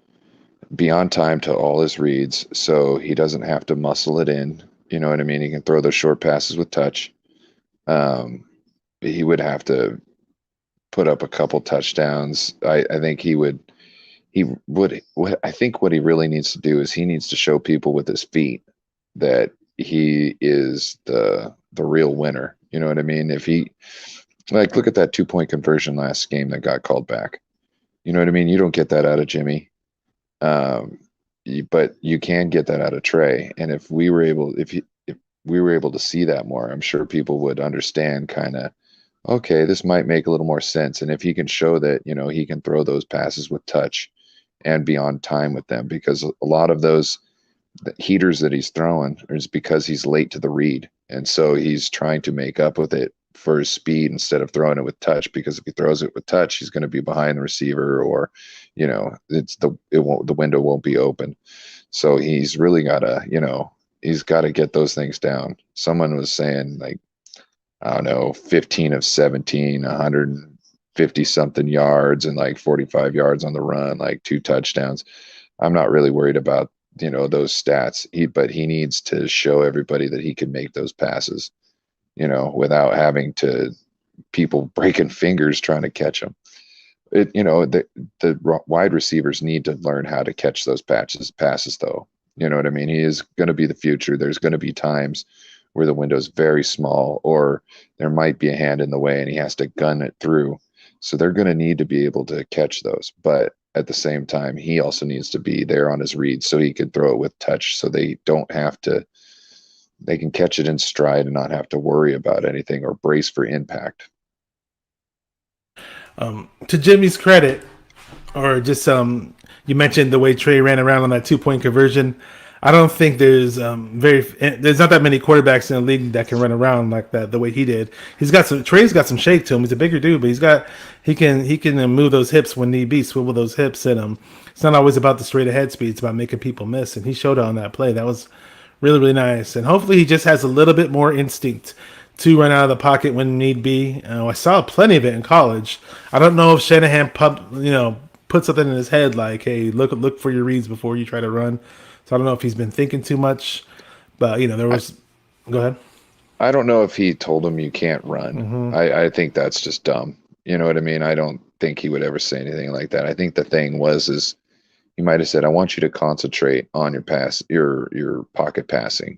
be on time to all his reads, so he doesn't have to muscle it in. You know what I mean? He can throw those short passes with touch. He would have to put up a couple touchdowns. I think I think what he really needs to do is he needs to show people with his feet that he is the real winner. You know what I mean? If he look at that 2-point conversion last game that got called back. You know what I mean? You don't get that out of Jimmy. But you can get that out of Trey. And if we were able to see that more, I'm sure people would understand kind of, okay, this might make a little more sense. And if he can show that, he can throw those passes with touch and be on time with them, because a lot of those heaters that he's throwing is because he's late to the read. And so he's trying to make up with it for his speed instead of throwing it with touch, because if he throws it with touch, he's going to be behind the receiver, or, the window won't be open. So he's really got to, he's got to get those things down. Someone was saying I don't know, 15 of 17, 150 something yards and 45 yards on the run, 2 touchdowns. I'm not really worried about, those stats. But he needs to show everybody that he can make those passes, without having to people breaking fingers trying to catch them. The wide receivers need to learn how to catch those passes though. You know what I mean? He is going to be the future. There's going to be times where the window's very small, or there might be a hand in the way and he has to gun it through. So they're going to need to be able to catch those. But at the same time, he also needs to be there on his read so he can throw it with touch, so they don't have to, they can catch it in stride and not have to worry about anything or brace for impact. To Jimmy's credit, or just you mentioned the way Trey ran around on that 2-point conversion. I don't think there's not that many quarterbacks in the league that can run around like that the way he did. Trey's got some shake to him. He's a bigger dude, but he can move those hips when need be, swivel those hips, and it's not always about the straight ahead speed. It's about making people miss, and he showed it on that play. That was really, really nice, and hopefully he just has a little bit more instinct to run out of the pocket when need be. I saw plenty of it in college. I don't know if Shanahan put something in his head like, hey, look for your reads before you try to run. So I don't know if he's been thinking too much, but there was. Go ahead. I don't know if he told him you can't run. Hmm. I think that's just dumb. You know what I mean? I don't think he would ever say anything like that. I think the thing was is he might have said, "I want you to concentrate on your pocket passing.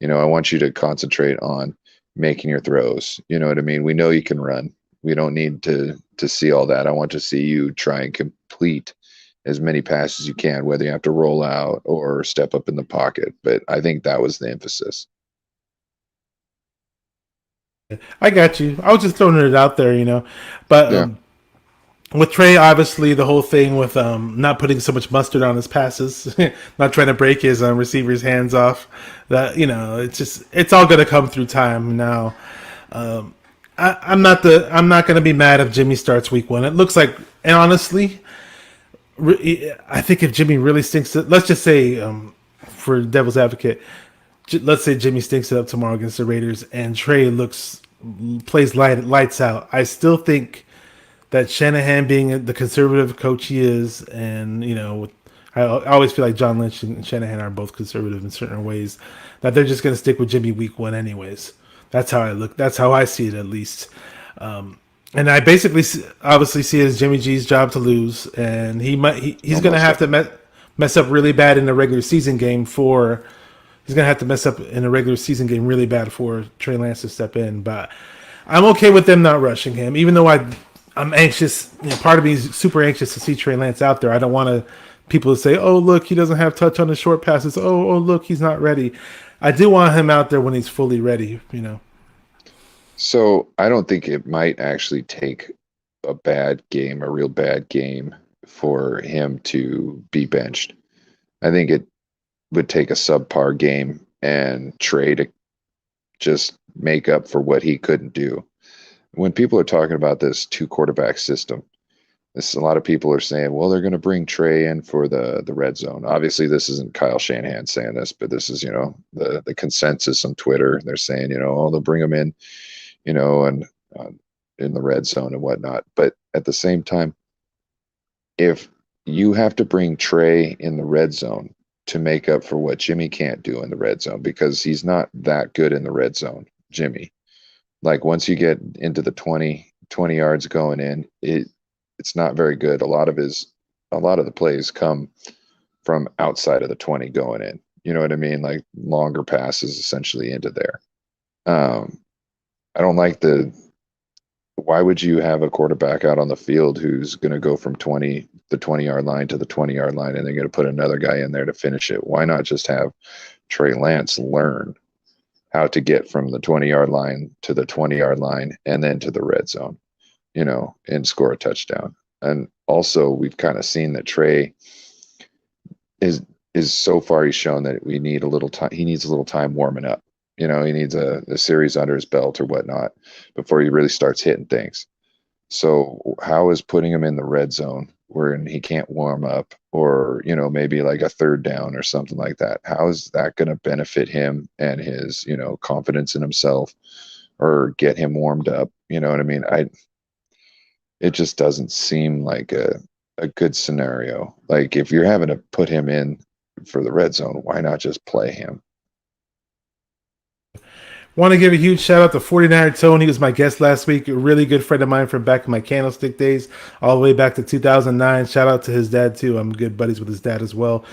I want you to concentrate on making your throws. You know what I mean? We know you can run. We don't need to see all that. I want to see you try and complete as many passes as you can, whether you have to roll out or step up in the pocket." But I think that was the emphasis. I got you. I was just throwing it out there, but Yeah. with Trey, obviously the whole thing with not putting so much mustard on his passes, not trying to break his receivers' hands off. That it's all going to come through time now. I'm not going to be mad if Jimmy starts week 1. It looks like, and honestly, I think if Jimmy really stinks it, let's just say, for devil's advocate, let's say Jimmy stinks it up tomorrow against the Raiders, and Trey plays lights out. I still think that Shanahan, being the conservative coach he is, and I always feel like John Lynch and Shanahan are both conservative in certain ways, that they're just going to stick with Jimmy week 1 anyways. That's how I look. That's how I see it, at least. And I basically obviously see it as Jimmy G's job to lose, and he's going to have to mess up really bad in the regular season game for. He's going to have to mess up in a regular season game really bad for Trey Lance to step in. But I'm okay with them not rushing him, even though I'm anxious. Part of me is super anxious to see Trey Lance out there. I don't want people to say, "Oh, look, he doesn't have touch on the short passes. Oh, look, he's not ready." I do want him out there when he's fully ready. So I don't think it might actually take a real bad game, for him to be benched. I think it would take a subpar game and Trey to just make up for what he couldn't do. When people are talking about this two quarterback system, a lot of people are saying, well, they're going to bring Trey in for the red zone. Obviously, this isn't Kyle Shanahan saying this, but this is, the consensus on Twitter. They're saying, oh, they'll bring him in, and in the red zone and whatnot. But at the same time, if you have to bring Trey in the red zone to make up for what Jimmy can't do in the red zone, because he's not that good in the red zone, Jimmy. Like once you get into the 20 yards going in, it's not very good. A lot of the plays come from outside of the 20 going in. You know what I mean? Like longer passes essentially into there. I don't like why would you have a quarterback out on the field who's going to go from the 20-yard line to the 20-yard line, and they're going to put another guy in there to finish it? Why not just have Trey Lance learn how to get from the 20-yard line to the 20-yard line and then to the red zone, and score a touchdown? And also, we've kind of seen that Trey is so far, he's shown that we need a little time. He needs a little time warming up. He needs a series under his belt or whatnot before he really starts hitting things. So how is putting him in the red zone where he can't warm up, or, maybe like a third down or something like that? How is that going to benefit him and his, confidence in himself, or get him warmed up? You know what I mean? It just doesn't seem like a good scenario. Like if you're having to put him in for the red zone, why not just play him? Want to give a huge shout out to 49er Tony. He was my guest last week. A really good friend of mine from back in my Candlestick days, all the way back to 2009. Shout out to his dad, too. I'm good buddies with his dad as well.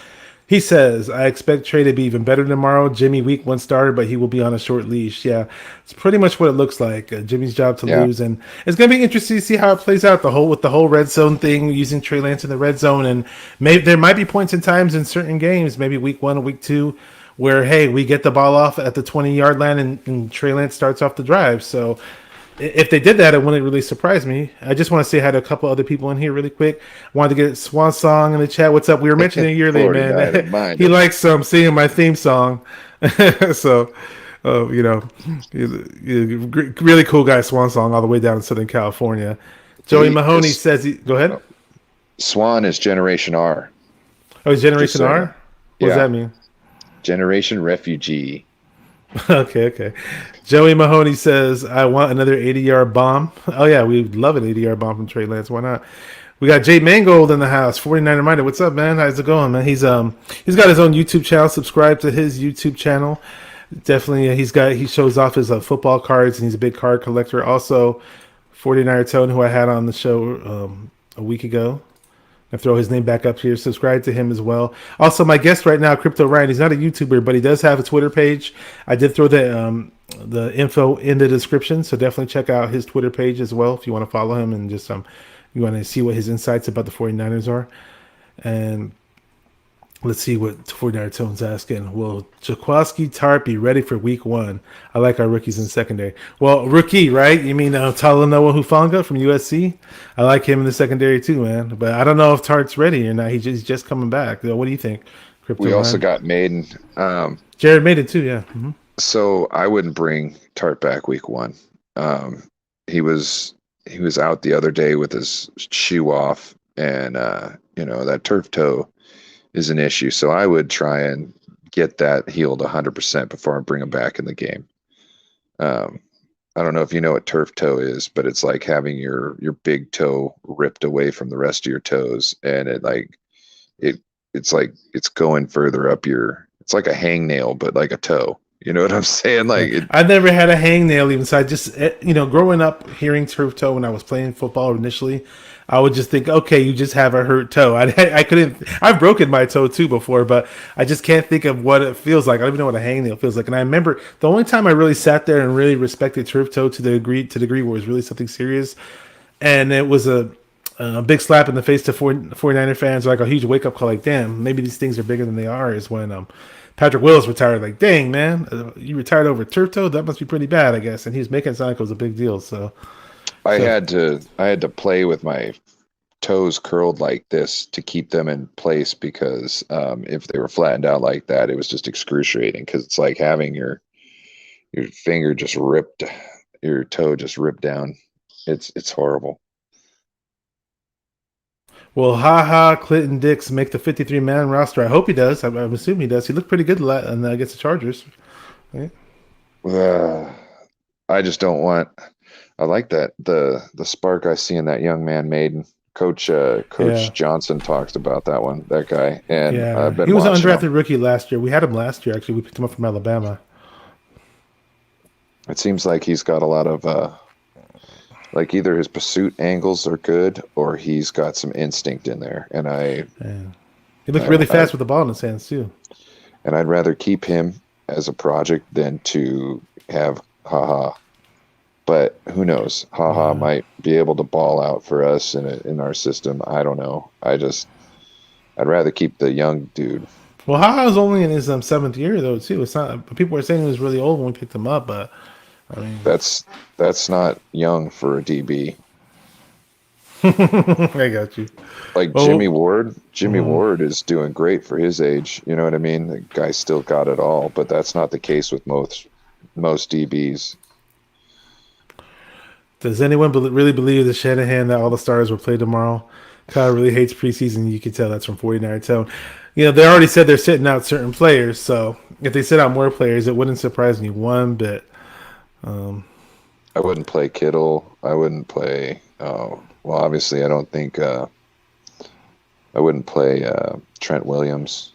He says, I expect Trey to be even better tomorrow. Jimmy week 1 starter, but he will be on a short leash. Yeah, it's pretty much what it looks like. Jimmy's job to lose. And it's going to be interesting to see how it plays out, with the whole red zone thing, using Trey Lance in the red zone. And maybe there might be points in times in certain games, maybe week 1 or week 2, where, hey, we get the ball off at the 20-yard line and Trey Lance starts off the drive. So if they did that, it wouldn't really surprise me. I just want to say hi to a couple other people in here really quick. Wanted to get Swan Song in the chat. What's up? We were mentioning it yearly, man. He likes singing my theme song. So, really cool guy, Swan Song, all the way down in Southern California. Joey Mahoney says, go ahead. Swan is Generation R. Oh, Generation R? What does that mean? Generation Refugee. Okay. Joey Mahoney says, I want another 80-yard bomb. Oh, yeah, we'd love an 80-yard bomb from Trey Lance. Why not? We got Jay Mangold in the house, 49er Minded. What's up, man? How's it going, man? He's got his own YouTube channel. Subscribe to his YouTube channel. Definitely, he shows off his football cards, and he's a big card collector. Also, 49er Tone, who I had on the show a week ago. I throw his name back up here. Subscribe to him as well. Also, my guest right now, Crypto Ryan. He's not a YouTuber, but he does have a Twitter page. I did throw the info in the description, so definitely check out his Twitter page as well if you want to follow him and just you want to see what his insights about the 49ers are. And let's see what 49er Tone's asking. Will Jaquaski Tart be ready for week 1? I like our rookies in secondary. Well, rookie, right? You mean Talanoa Hufanga from USC? I like him in the secondary too, man. But I don't know if Tart's ready or not. He's just coming back. What do you think? We also got Maiden. Jared made it too, yeah. Mm-hmm. So I wouldn't bring Tart back week 1. He was out the other day with his shoe off, and that turf toe is an issue. So I would try and get that healed 100% before I bring him back in the game. I don't know if you know what turf toe is, but it's like having your big toe ripped away from the rest of your toes, and it's like it's going further up it's like a hangnail, but like a toe. You know what I'm saying? Like I've never had a hangnail even. So I just, growing up hearing turf toe when I was playing football initially, I would just think, okay, you just have a hurt toe. I couldn't. I've broken my toe too before, but I just can't think of what it feels like. I don't even know what a hangnail feels like. And I remember the only time I really sat there and really respected turf toe to the degree where it was really something serious, and it was a big slap in the face to 49er fans, like a huge wake up call. Like, damn, maybe these things are bigger than they are. Is when Patrick Willis retired. Like, dang, man, you retired over turf toe? That must be pretty bad, I guess. And he was making it sound like it was a big deal. I had to play with my toes curled like this to keep them in place, because if they were flattened out like that, it was just excruciating, because it's like having your finger just ripped, your toe just ripped down. It's horrible. Well, Clinton Dix make the 53-man roster. I hope he does. I'm assuming he does. He looked pretty good against the Chargers. Right? I just don't want. I like that the spark I see in that young man, Maiden. Coach Johnson talks about that guy, and he was an undrafted rookie last year. We had him last year. Actually, we picked him up from Alabama. It seems like he's got a lot of like either his pursuit angles are good, or he's got some instinct in there. And he looked really fast with the ball in his hands too. And I'd rather keep him as a project than to have But who knows? Might be able to ball out for us in our system. I don't know. I'd rather keep the young dude. Well, Haha's only in his 7th year though too. It's not. People were saying he was really old when we picked him up, but I mean that's not young for a DB. I got you. Like Jimmy Ward. Ward is doing great for his age. You know what I mean? The guy still got it all, but that's not the case with most DBs. Does anyone really believe that Shanahan that all the stars will play tomorrow? Kyle really hates preseason. You can tell that's from 49 Tone. They already said they're sitting out certain players, so if they sit out more players, it wouldn't surprise me one bit. I wouldn't play Kittle. I wouldn't play. Obviously, I don't think. I wouldn't play Trent Williams.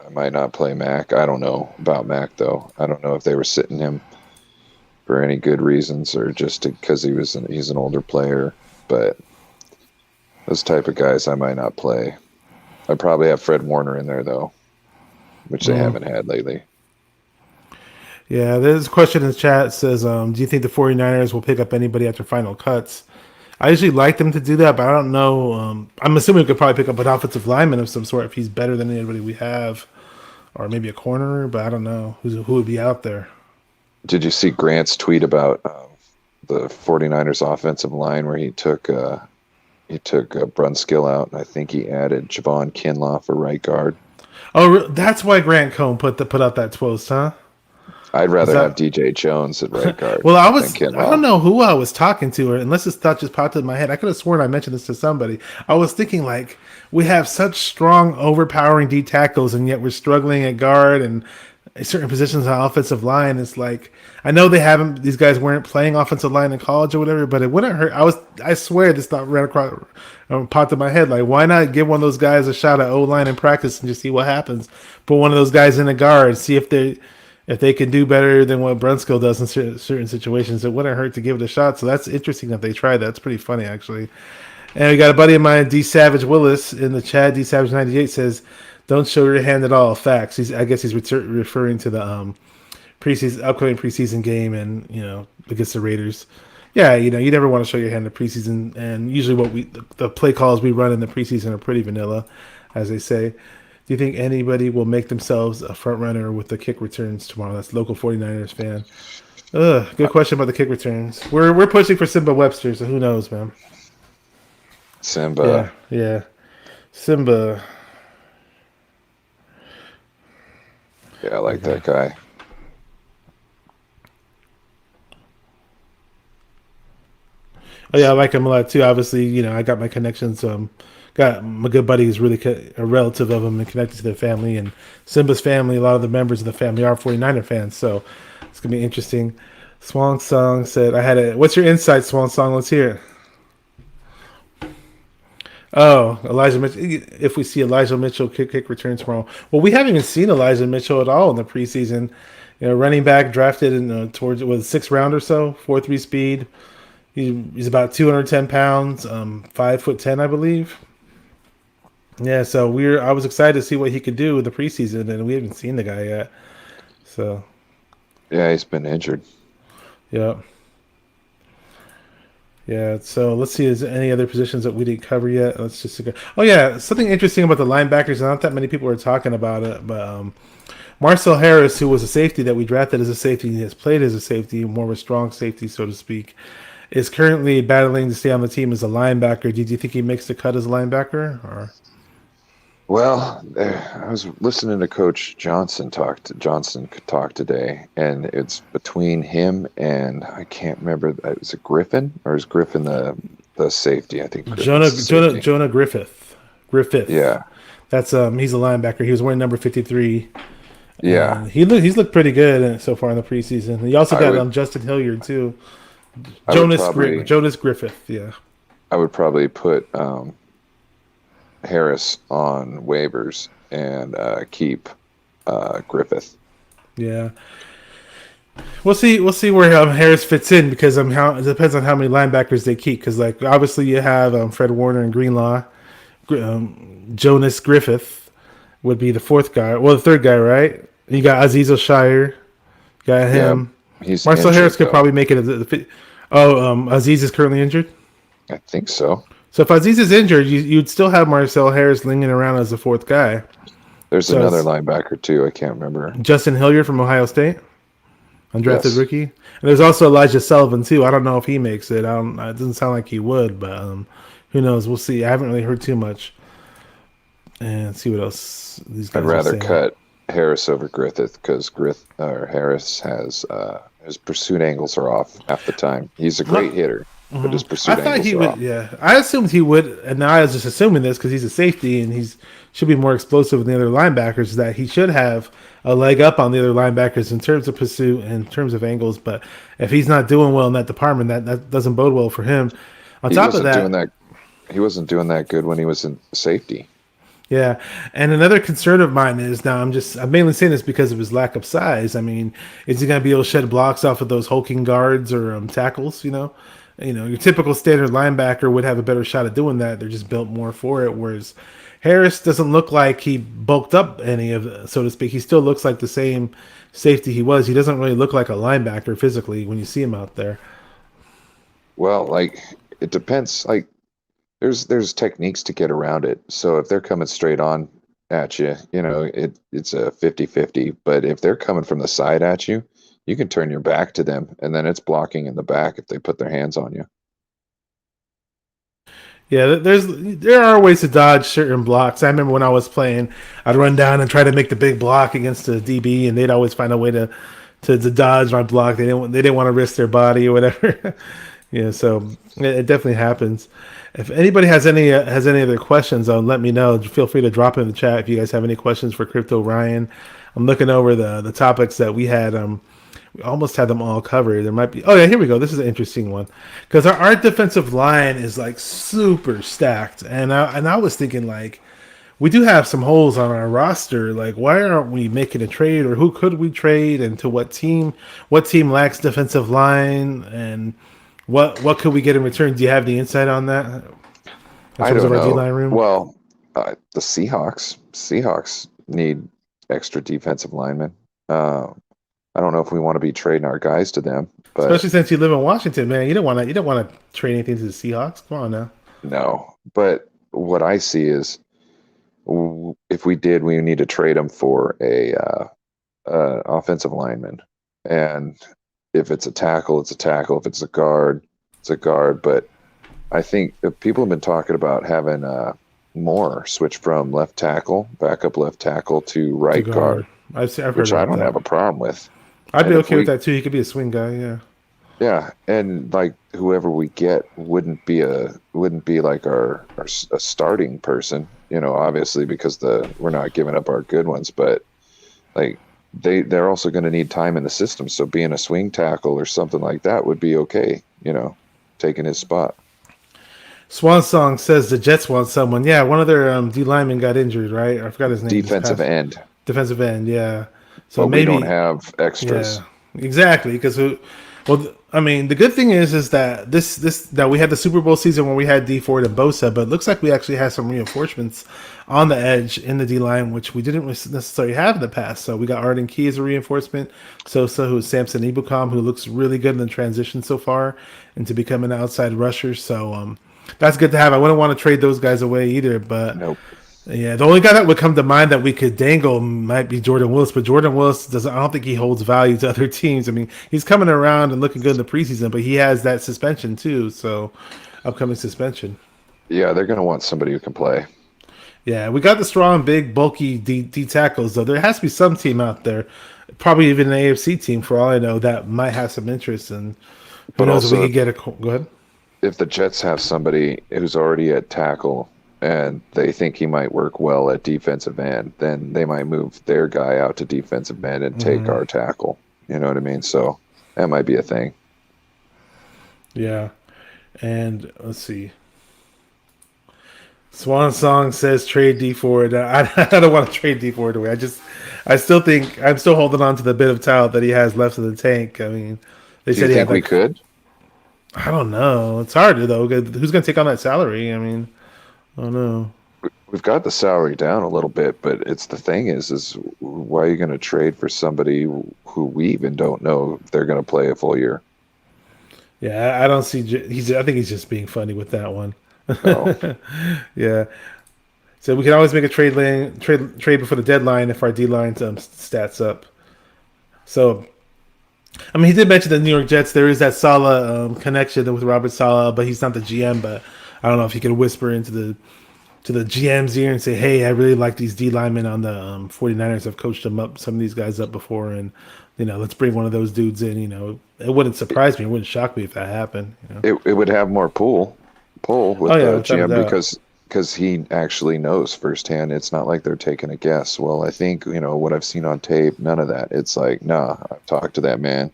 I might not play Mac. I don't know about Mac though. I don't know if they were sitting him for any good reasons or just because he's an older player. But those type of guys, I might not play. I'd probably have Fred Warner in there though, which they haven't had lately. Yeah, there's a question in the chat says, do you think the 49ers will pick up anybody after final cuts? I usually like them to do that, but I don't know. I'm assuming we could probably pick up an offensive lineman of some sort if he's better than anybody we have, or maybe a corner, but I don't know who would be out there. Did you see Grant's tweet about the 49ers offensive line where he took Brunskill out, and I think he added Javon Kinlaw for right guard? Oh, that's why Grant Cohn put out that post, huh? I'd rather have DJ Jones at right guard. Well, I don't know who I was talking to, or unless this thought just popped in my head. I could have sworn I mentioned this to somebody. I was thinking, like, we have such strong, overpowering D tackles, and yet we're struggling at guard and certain positions on offensive line. It's like, I know these guys weren't playing offensive line in college or whatever, but it wouldn't hurt. I swear this thought ran across, popped in my head. Like, why not give one of those guys a shot at O-line in practice and just see what happens? Put one of those guys in a guard, see if if they can do better than what Brunskill does in certain situations, it wouldn't hurt to give it a shot. So that's interesting that they tried. That's pretty funny, actually. And we got a buddy of mine, D Savage Willis, in the chat. D Savage 98 says, "Don't show your hand at all." Facts. I guess he's referring to the upcoming preseason game, and against the Raiders. Yeah, you never want to show your hand in the preseason, and usually the play calls we run in the preseason are pretty vanilla, as they say. Do you think anybody will make themselves a front runner with the kick returns tomorrow? That's local 49ers fan. Good question about the kick returns. We're pushing for Simba Webster, so who knows, man. Simba. Yeah. Simba. Yeah, I like that guy. Oh yeah, I like him a lot too. Obviously, I got my connections. Got my good buddy who's really a relative of him and connected to their family. And Simba's family, a lot of the members of the family are 49er fans, so it's gonna be interesting. Swan Song said, what's your insight, Swan Song? Let's hear it. Oh, Elijah Mitchell. If we see Elijah Mitchell kick return tomorrow. Well, we haven't even seen Elijah Mitchell at all in the preseason. Running back drafted in towards 6th round or so, 4.3 speed. He's about 210 pounds, 5'10", I believe. Yeah, so I was excited to see what he could do in the preseason, and we haven't seen the guy yet. So yeah, he's been injured. Yeah. Yeah, so let's see. Is there any other positions that we didn't cover yet? Let's just go. Oh yeah, something interesting about the linebackers. Not that many people are talking about it, but Marcel Harris, who was a safety that we drafted as a safety, and has played as a safety, more of a strong safety, so to speak, is currently battling to stay on the team as a linebacker. Did you think he makes the cut as a linebacker? Or? Well, I was listening to Coach Johnson talk today, and it's between him and I can't remember. Is it Griffin or is Griffin the safety? I think Jonah Griffith. Yeah, that's he's a linebacker. He was wearing number 53. Yeah, he's looked pretty good so far in the preseason. He also got Justin Hilliard too. Jonas Griffith. Yeah, I would probably put Harris on waivers and keep Griffith. Yeah, we'll see where Harris fits in because it depends on how many linebackers they keep. Because obviously you have Fred Warner and Greenlaw. Jonas Griffith would be the fourth guy. Well, the third guy, right? You got Aziz O'Shire. Got him. Yeah, Marcel Harris could probably make it. Aziz is currently injured. I think so. So if Aziz is injured, you'd still have Marcel Harris lingering around as the fourth guy. There's another linebacker too. I can't remember. Justin Hilliard from Ohio State, undrafted rookie. And there's also Elijah Sullivan too. I don't know if he makes it. It doesn't sound like he would, but who knows? We'll see. I haven't really heard too much. And see what else these guys. I'd rather cut Harris over Griffith because Harris has his pursuit angles are off half the time. He's a great hitter. But his pursuit I thought he would. Yeah, I assumed he would, and now I was just assuming this because he's a safety and should be more explosive than the other linebackers. That he should have a leg up on the other linebackers in terms of pursuit and in terms of angles. But if he's not doing well in that department, that doesn't bode well for him. On top of that, he wasn't doing that good when he was in safety. Yeah, and another concern of mine is I'm mainly saying this because of his lack of size. I mean, is he going to be able to shed blocks off of those hulking guards or tackles? Your typical standard linebacker would have a better shot at doing that. They're just built more for it. Whereas Harris doesn't look like he bulked up any of, so to speak. He still looks like the same safety he was. He doesn't really look like a linebacker physically when you see him out there. Well, it depends. There's techniques to get around it. So if they're coming straight on at you, it's a 50-50. But if they're coming from the side at you, you can turn your back to them, and then it's blocking in the back if they put their hands on you. Yeah, there are ways to dodge certain blocks. I remember when I was playing, I'd run down and try to make the big block against the DB, and they'd always find a way to dodge my block. They didn't want to risk their body or whatever. Yeah, so it definitely happens. If anybody has any other questions, let me know. Feel free to drop it in the chat if you guys have any questions for Crypto Ryan. I'm looking over the topics that we had. We almost had them all covered. There might be. Oh yeah, here we go. This is an interesting one because our defensive line is super stacked, and I was thinking we do have some holes on our roster. Like, why aren't we making a trade, or who could we trade, and to what team? What team lacks defensive line, and what could we get in return? Do you have any insight on that in I terms of don't our D know. line room? Well, the Seahawks need extra defensive linemen. I don't know if we want to be trading our guys to them, but Especially since you live in Washington, man. You don't want to trade anything to the Seahawks. Come on now. no. But what I see is, if we did, we need to trade them for a offensive lineman, and if it's a tackle, it's a tackle. If it's a guard, it's a guard. But I think people have been talking about having Moore switch from backup left tackle to right To guard, I've heard which I about don't that. have a problem with. I'd be And if okay with we- that too. He could be a swing guy. Yeah. Yeah, and like whoever we get wouldn't be like our a starting person, obviously, because we're not giving up our good ones, but like they're also going to need time in the system. So being a swing tackle or something like that would be okay, taking his spot. Swan Song says the Jets want someone. Yeah, one of their D linemen got injured, right? I forgot his name. Defensive end. Defensive end, yeah. So But maybe we don't have extras. Yeah, exactly. Because I mean, the good thing is that that we had the Super Bowl season where we had D Ford and Bosa, but it looks like we actually had some reinforcements on the edge in the D line, which we didn't necessarily have in the past. So we got Arden Key as a reinforcement, Sosa, who's Samson Ibukam, who looks really good in the transition so far into becoming an outside rusher. So that's good to have. I wouldn't want to trade those guys away either, but Nope. yeah, the only guy that would come to mind that we could dangle might be Jordan Willis, but Jordan Willis doesn't. I don't think he holds value to other teams. I mean, he's coming around and looking good in the preseason, but he has that suspension too. So, upcoming suspension. Yeah, they're going to want somebody who can play. Yeah, we got the strong, big, bulky D tackles though. There has to be some team out there, probably even an AFC team for all I know, that might have some interest. And who But knows if we also- could get a. Go ahead. If the Jets have somebody who's already at tackle and they think he might work well at defensive end, then they might move their guy out to defensive end and take our tackle. You know what I mean? So that might be a thing. Yeah, and let's see. Swan Song says trade D Ford. I don't want to trade D Ford away. I still think I'm still holding on to the bit of talent that he has left in the tank. I mean, they Do said you he had think we like, could? I don't know. It's hard though. Who's going to take on that salary? I mean, I don't know. We've got the salary down a little bit, but it's the thing is why are you going to trade for somebody who we even don't know if they're going to play a full year? Yeah, I don't see. I think he's just being funny with that one. No. Yeah. So we can always make a trade before the deadline if our D line stats up. So, I mean, he did mention the New York Jets. There is that Saleh connection with Robert Saleh, but he's not the GM. But I don't know if he can whisper into the GM's ear and say, "Hey, I really like these D linemen on the 49ers. I've coached some of these guys up before, and let's bring one of those dudes in." It wouldn't surprise me. It wouldn't shock me if that happened. It would have more pull with Oh, yeah, the without a GM doubt. because he actually knows firsthand. It's not like they're taking a guess. Well, I think what I've seen on tape, none of that. It's like, nah, I've talked to that man.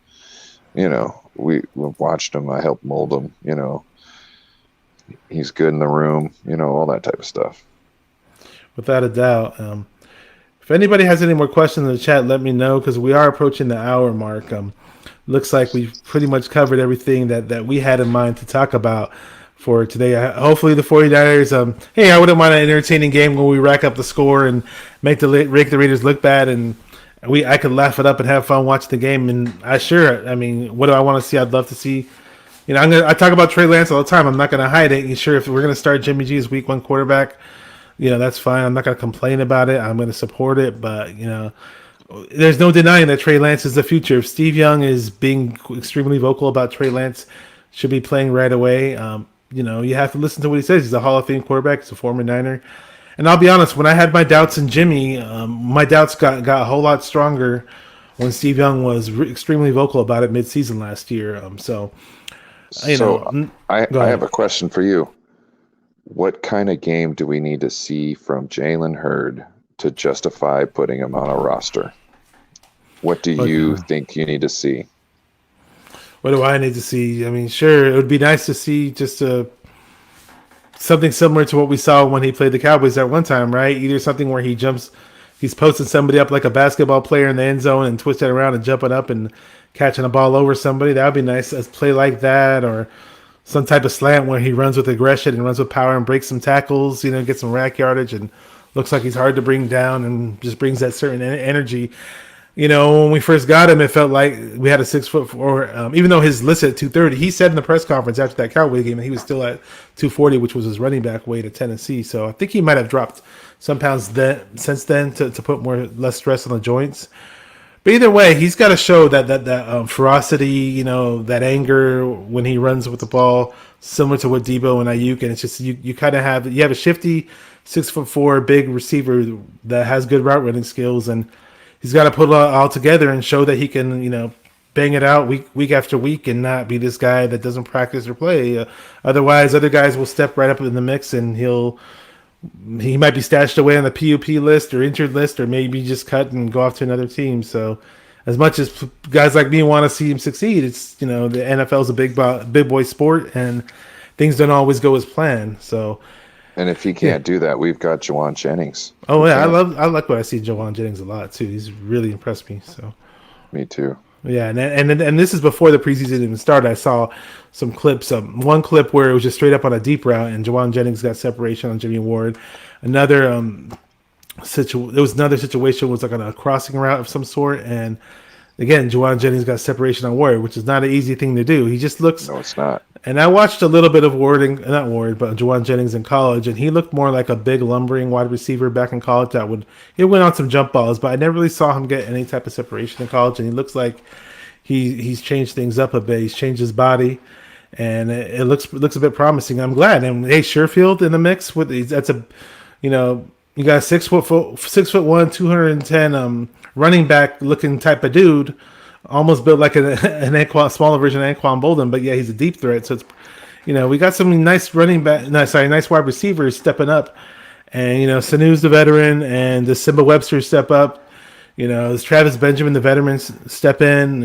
We've watched him. I helped mold him. He's good in the room. All that type of stuff. Without a doubt. If anybody has any more questions in the chat, let me know because we are approaching the hour mark. Looks like we've pretty much covered everything that we had in mind to talk about for today. Hopefully the 49ers, hey, I wouldn't mind an entertaining game when we rack up the score and make the Raiders look bad, and I could laugh it up and have fun watching the game. And I mean, what do I want to see? I'd love to see. I talk about Trey Lance all the time. I'm not going to hide it. Sure, if we're going to start Jimmy G as week one quarterback, that's fine. I'm not going to complain about it. I'm going to support it. But, there's no denying that Trey Lance is the future. If Steve Young is being extremely vocal about Trey Lance should be playing right away, you have to listen to what he says. He's a Hall of Fame quarterback. He's a former Niner. And I'll be honest, when I had my doubts in Jimmy, my doubts got a whole lot stronger when Steve Young was extremely vocal about it midseason last year. I have a question for you. What kind of game do we need to see from Jalen Hurd to justify putting him on a roster? What do you think you need to see? What do I need to see? I mean, sure, it would be nice to see just a something similar to what we saw when he played the Cowboys at one time, right? Either something where he's posting somebody up like a basketball player in the end zone and twisting around and jumping up and catching a ball over somebody. That would be nice. A play like that, or some type of slant where he runs with aggression and runs with power and breaks some tackles, get some rack yardage and looks like he's hard to bring down and just brings that certain energy. When we first got him, it felt like we had a 6'4", even though his list at 230, he said in the press conference after that Cowboy game, he was still at 240, which was his running back weight at Tennessee. So I think he might have dropped some pounds since then to put less stress on the joints. But either way, he's got to show that ferocity, that anger when he runs with the ball, similar to what Debo and Ayuk. And it's just you kind of have a shifty 6'4" big receiver that has good route running skills, and he's got to put it all together and show that he can, bang it out week after week and not be this guy that doesn't practice or play. Otherwise, other guys will step right up in the mix and he might be stashed away on the PUP list or injured list, or maybe just cut and go off to another team. So as much as guys like me want to see him succeed, it's, the NFL is a big boy sport and things don't always go as planned. So, and if he can't do that, we've got Jawan Jennings. Oh yeah, I like what I see Jawan Jennings a lot too. He's really impressed me. So, me too. Yeah, and this is before the preseason even started. I saw some clips. One clip where it was just straight up on a deep route, and Jawan Jennings got separation on Jimmy Ward. Another situation was like on a crossing route of some sort, and again, Jawan Jennings got separation on Ward, which is not an easy thing to do. He just looks. No, it's not. And I watched a little bit of Jawan Jennings in college, and he looked more like a big lumbering wide receiver back in college he went on some jump balls, but I never really saw him get any type of separation in college, and he looks like he's changed things up a bit. He's changed his body, and it looks a bit promising. I'm glad. And hey, Sherfield in the mix that's a, you got a 6'1", 210 running back looking type of dude. Almost built like an smaller version of Anquan Bolden, but yeah, he's a deep threat. So it's, we got some nice nice wide receivers stepping up, and Sanu's the veteran, and does Simba Webster step up? Does Travis Benjamin the veteran step in?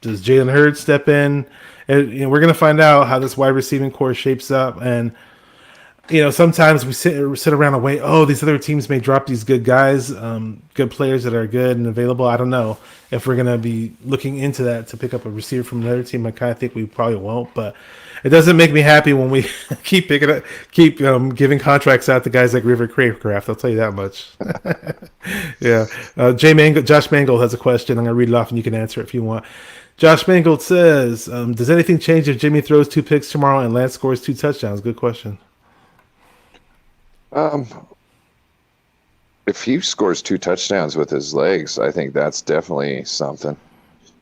Does Jalen Hurts step in? And, we're gonna find out how this wide receiving core shapes up, and sometimes we sit around and wait. Oh, these other teams may drop these good guys, good players that are good and available. I don't know if we're gonna be looking into that to pick up a receiver from another team. I kind of think we probably won't, but it doesn't make me happy when we keep giving contracts out to guys like River Craycraft. I'll tell you that much. Yeah, Josh Mangold has a question. I'm gonna read it off, and you can answer it if you want. Josh Mangold says, "Does anything change if Jimmy throws 2 picks tomorrow and Lance scores 2 touchdowns?" Good question. If he scores 2 touchdowns with his legs, I think that's definitely something.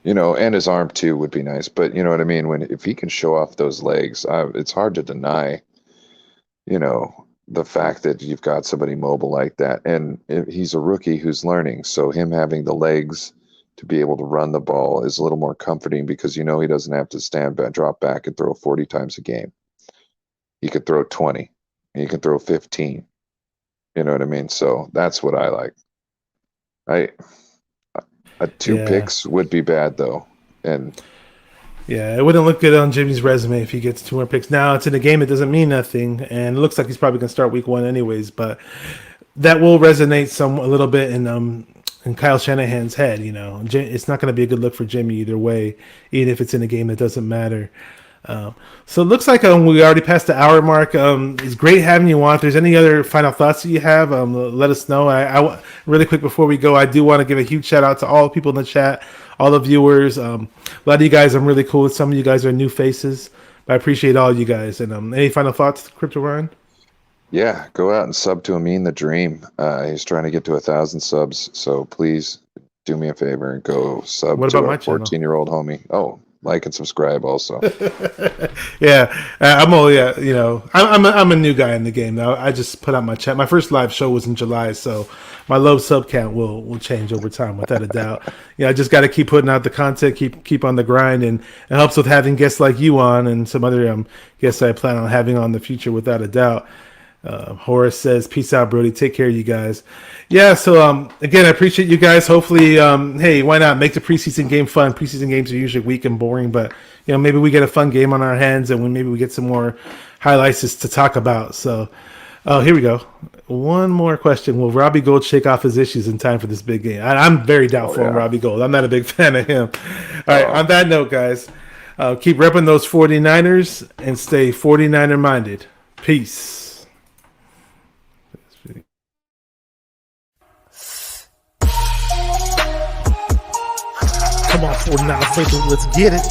And his arm too would be nice. But you know what I mean? If he can show off those legs, it's hard to deny, the fact that you've got somebody mobile like that. And he's a rookie who's learning. So him having the legs to be able to run the ball is a little more comforting, because he doesn't have to stand back, drop back, and throw 40 times a game. He could throw 20. He can throw 15. You know what I mean? So that's what I like. 2 picks would be bad though, and yeah, it wouldn't look good on Jimmy's resume if he gets 2 more picks. Now it's in a game; it doesn't mean nothing, and it looks like he's probably going to start week 1 anyways. But that will resonate a little bit in Kyle Shanahan's head. It's not going to be a good look for Jimmy either way, even if it's in a game that doesn't matter. So it looks like we already passed the hour mark. It's great having you on. If there's any other final thoughts that you have, let us know. I really quick before we go, I do want to give a huge shout out to all the people in the chat, all the viewers. A lot of you guys I'm really cool with. Some of you guys are new faces, but I appreciate all you guys. And any final thoughts, Crypto Ryan? Yeah, go out and sub to Amin the Dream. He's trying to get to 1,000 subs, so please do me a favor and go sub to our 14-year-old homie. Oh, like and subscribe also. Yeah, I'm a new guy in the game now. I just put out my chat. My first live show was in July, so my low sub count will change over time without a doubt. I just got to keep putting out the content, keep on the grind, and it helps with having guests like you on and some other guests I plan on having on in the future without a doubt. Horace says, "Peace out, Brody. Take care of you guys." Yeah, so again, I appreciate you guys. Hopefully, hey, why not make the preseason game fun? Preseason games are usually weak and boring, but maybe we get a fun game on our hands, and maybe we get some more highlights to talk about. So, oh, here we go. One more question. Will Robbie Gold shake off his issues in time for this big game? I'm very doubtful on Robbie Gold. I'm not a big fan of him. All right, on that note, guys, keep repping those 49ers and stay 49er minded. Peace. Come on, 49er faithful, let's get it.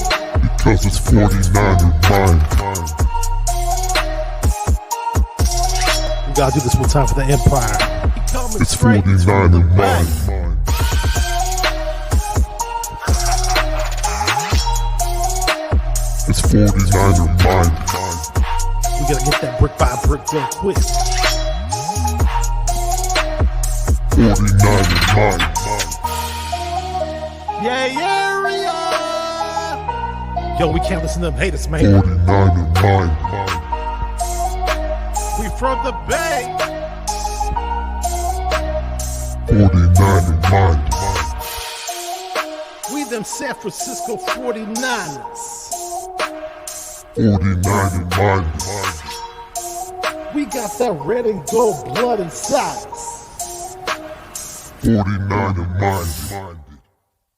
Because it's 49er mind. We gotta do this one time for the Empire. It's 49er mind. It's 49er mind. We gotta get that brick by brick done quick. 49er mind. Yeah, yo, we can't listen to them haters, man. 49er mind. We from the Bay. 49er mind. We them San Francisco 49ers. 49er mind. We got that red and gold blood inside us. 49er mind.